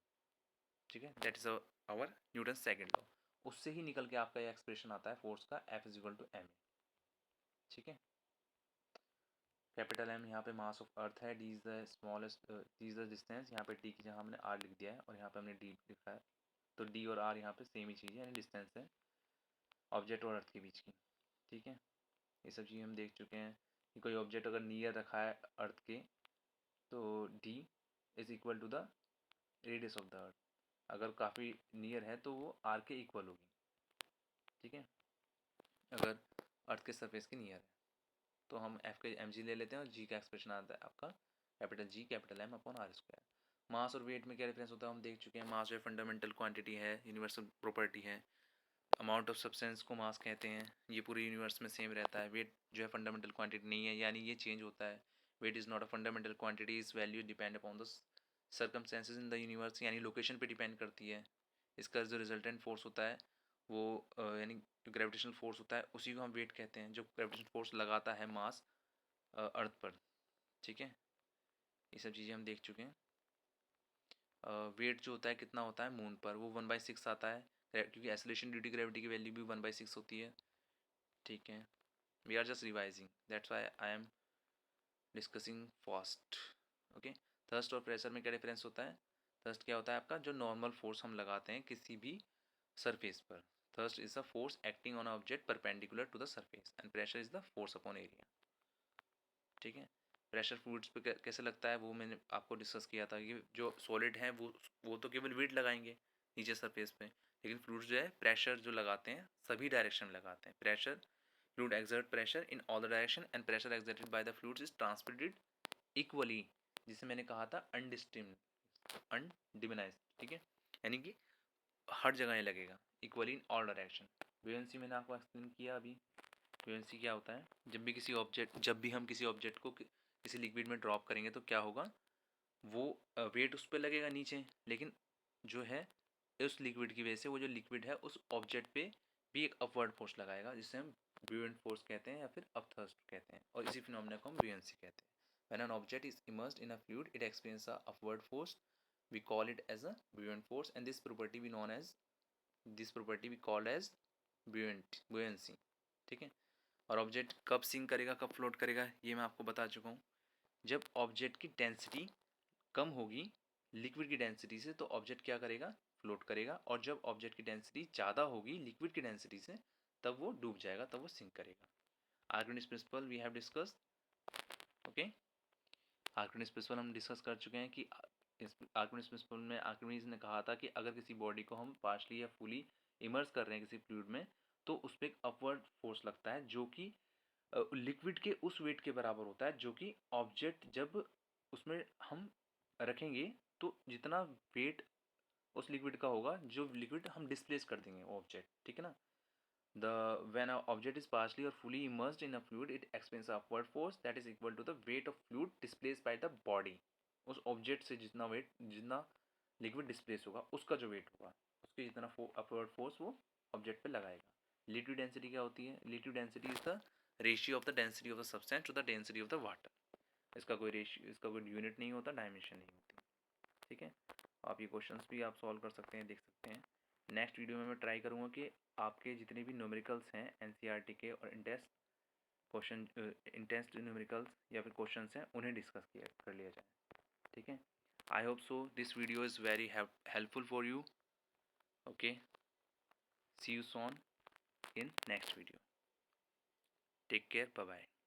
Speaker 1: ठीक है, that is our Newton second law. उससे ही निकल के आपका ये एक्सप्रेशन आता है फोर्स का F=ma। ठीक है, कैपिटल एम यहाँ पे मास ऑफ अर्थ है, D is the smallest, D is the distance, यहाँ पे टी की जगह हमने आर लिख दिया है और यहाँ पे हमने डी लिखा है, तो डी और आर यहाँ पे सेम ही चीज़ है, यानी डिस्टेंस है ऑब्जेक्ट और अर्थ के बीच की। ठीक है, ये सब चीज़ हम देख चुके हैं कि कोई ऑब्जेक्ट अगर नियर रखा है अर्थ के तो d is equal to the radius of the earth, अगर काफ़ी नियर है तो वो आर के इक्वल होगी। ठीक है, अगर अर्थ के सरफेस के नियर है तो हम एफ के एम जी ले लेते हैं और जी का एक्सप्रेशन आता है आपका capital G capital M upon are square. Mass और वेट में क्या डिफरेंस होता है हम देख चुके हैं। मास जो है फंडामेंटल क्वांटिटी है, यूनिवर्सल प्रॉपर्टी है। अमाउंट ऑफ सब्सटेंस को मास कहते हैं, ये पूरे यूनिवर्स में सेम रहता है। वेट जो है फंडामेंटल क्वांटिटी नहीं है, यानी ये चेंज होता है। Weight is not a fundamental quantity, its value depend upon the circumstances in the universe, यानी लोकेशन पे डिपेंड करती है। इसका जो रिजल्टेंट फोर्स होता है वो यानी जो ग्रेविटेशनल फोर्स होता है उसी को हम वेट कहते हैं, जो ग्रेविटेशनल फोर्स लगाता है मास अर्थ पर। ठीक है, ये सब चीज़ें हम देख चुके हैं। वेट जो होता है कितना होता है मून पर, वो 1/6 आता है, क्योंकि एक्सेलरेशन ड्यू टू ग्रेविटी की वैल्यू भी 1/6 होती है। ठीक है, we are just revising, that's why I am discussing fast. Okay, thrust और प्रेशर में क्या डिफरेंस होता है। थर्स्ट क्या होता है आपका, जो नॉर्मल फोर्स हम लगाते हैं किसी भी सरफेस पर। Thrust is the force acting on object perpendicular to the surface and pressure is the force upon area. ठीक है, प्रेशर फ्लूइड्स पे कैसे लगता है वो मैंने आपको डिस्कस किया था कि जो सॉलिड है वो तो केवल वेट लगाएंगे नीचे सरफेस पे, लेकिन फ्लूइड्स जो है प्रेशर जो लगाते हैं सभी डायरेक्शन में लगाते हैं। Pressure fluid exert pressure in all the direction and pressure exerted by the fluids is transmitted equally, जिसे मैंने कहा था अनडिमिनाइज। ठीक है, यानी कि हर जगह ये लगेगा equally in all direction. Buoyancy मैंने आपको एक्सप्लेन किया अभी। बुयांसी क्या होता है, जब भी हम किसी ऑब्जेक्ट को किसी लिक्विड में ड्रॉप करेंगे तो क्या होगा, वो वेट उस पर लगेगा नीचे, लेकिन जो है उस लिक्विड की वजह से वो जो लिक्विड है उस ऑब्जेक्ट पे भी एक अपवर्ड फोर्स लगाएगा, जिसे हम ब्यूएंट फोर्स कहते हैं या फिर अपथर्स्ट कहते हैं, और इसी फिनोमेना को हम बुयांसी कहते हैं। When an object is immersed in a fluid, it experiences a upward force. We call it as a buoyant force, and this property we call as buoyancy. ठीक है, और ऑब्जेक्ट कब सिंक करेगा कब फ्लोट करेगा ये मैं आपको बता चुका हूँ। जब ऑब्जेक्ट की डेंसिटी कम होगी लिक्विड की डेंसिटी से तो ऑब्जेक्ट क्या करेगा, फ्लोट करेगा, और जब ऑब्जेक्ट की डेंसिटी ज़्यादा होगी लिक्विड की डेंसिटी से तब वो डूब जाएगा, तब वो सिंक करेगा। Archimedes principle we have discuss. Okay, Archimedes principle हम डिस्कस कर चुके हैं कि आर्किमिडीज प्रिंसिपल में आर्किमिडीज ने कहा था कि अगर किसी बॉडी को हम पार्शली या फुली इमर्स कर रहे हैं किसी फ्लूइड में तो उस पर एक अपवर्ड फोर्स लगता है जो कि लिक्विड के उस वेट के बराबर होता है जो कि ऑब्जेक्ट जब उसमें हम रखेंगे तो जितना वेट उस लिक्विड का होगा जो लिक्विड हम डिस्प्लेस कर देंगे वो ऑब्जेक्ट। ठीक है ना, the when a object is partially और fully immersed in a fluid it experience upward force that is equal to the weight of fluid displace by the body. उस ऑब्जेक्ट से जितना लिक्विड डिस्प्लेस होगा उसका जो वेट होगा उसके जितना अपवर्ड फोर्स वो ऑब्जेक्ट पे लगाएगा। रिलेटिव डेंसिटी क्या होती है, relative density is the ratio of the density of the substance to the density of the water. इसका कोई रेशियो, इसका कोई यूनिट नहीं होता, डायमेंशन नहीं होती। ठीक है, आप ये क्वेश्चंस भी आप सॉल्व कर सकते हैं, देख सकते हैं। नेक्स्ट वीडियो में मैं ट्राई करूँगा कि आपके जितने भी न्यूमेरिकल्स हैं एनसीईआरटी के और इंटेंस न्यूमेरिकल्स या फिर क्वेश्चंस हैं उन्हें डिस्कस कर लिया जाए। ठीक है, I hope so this video is very helpful for you. Okay, see you soon in next video. Take care, bye bye.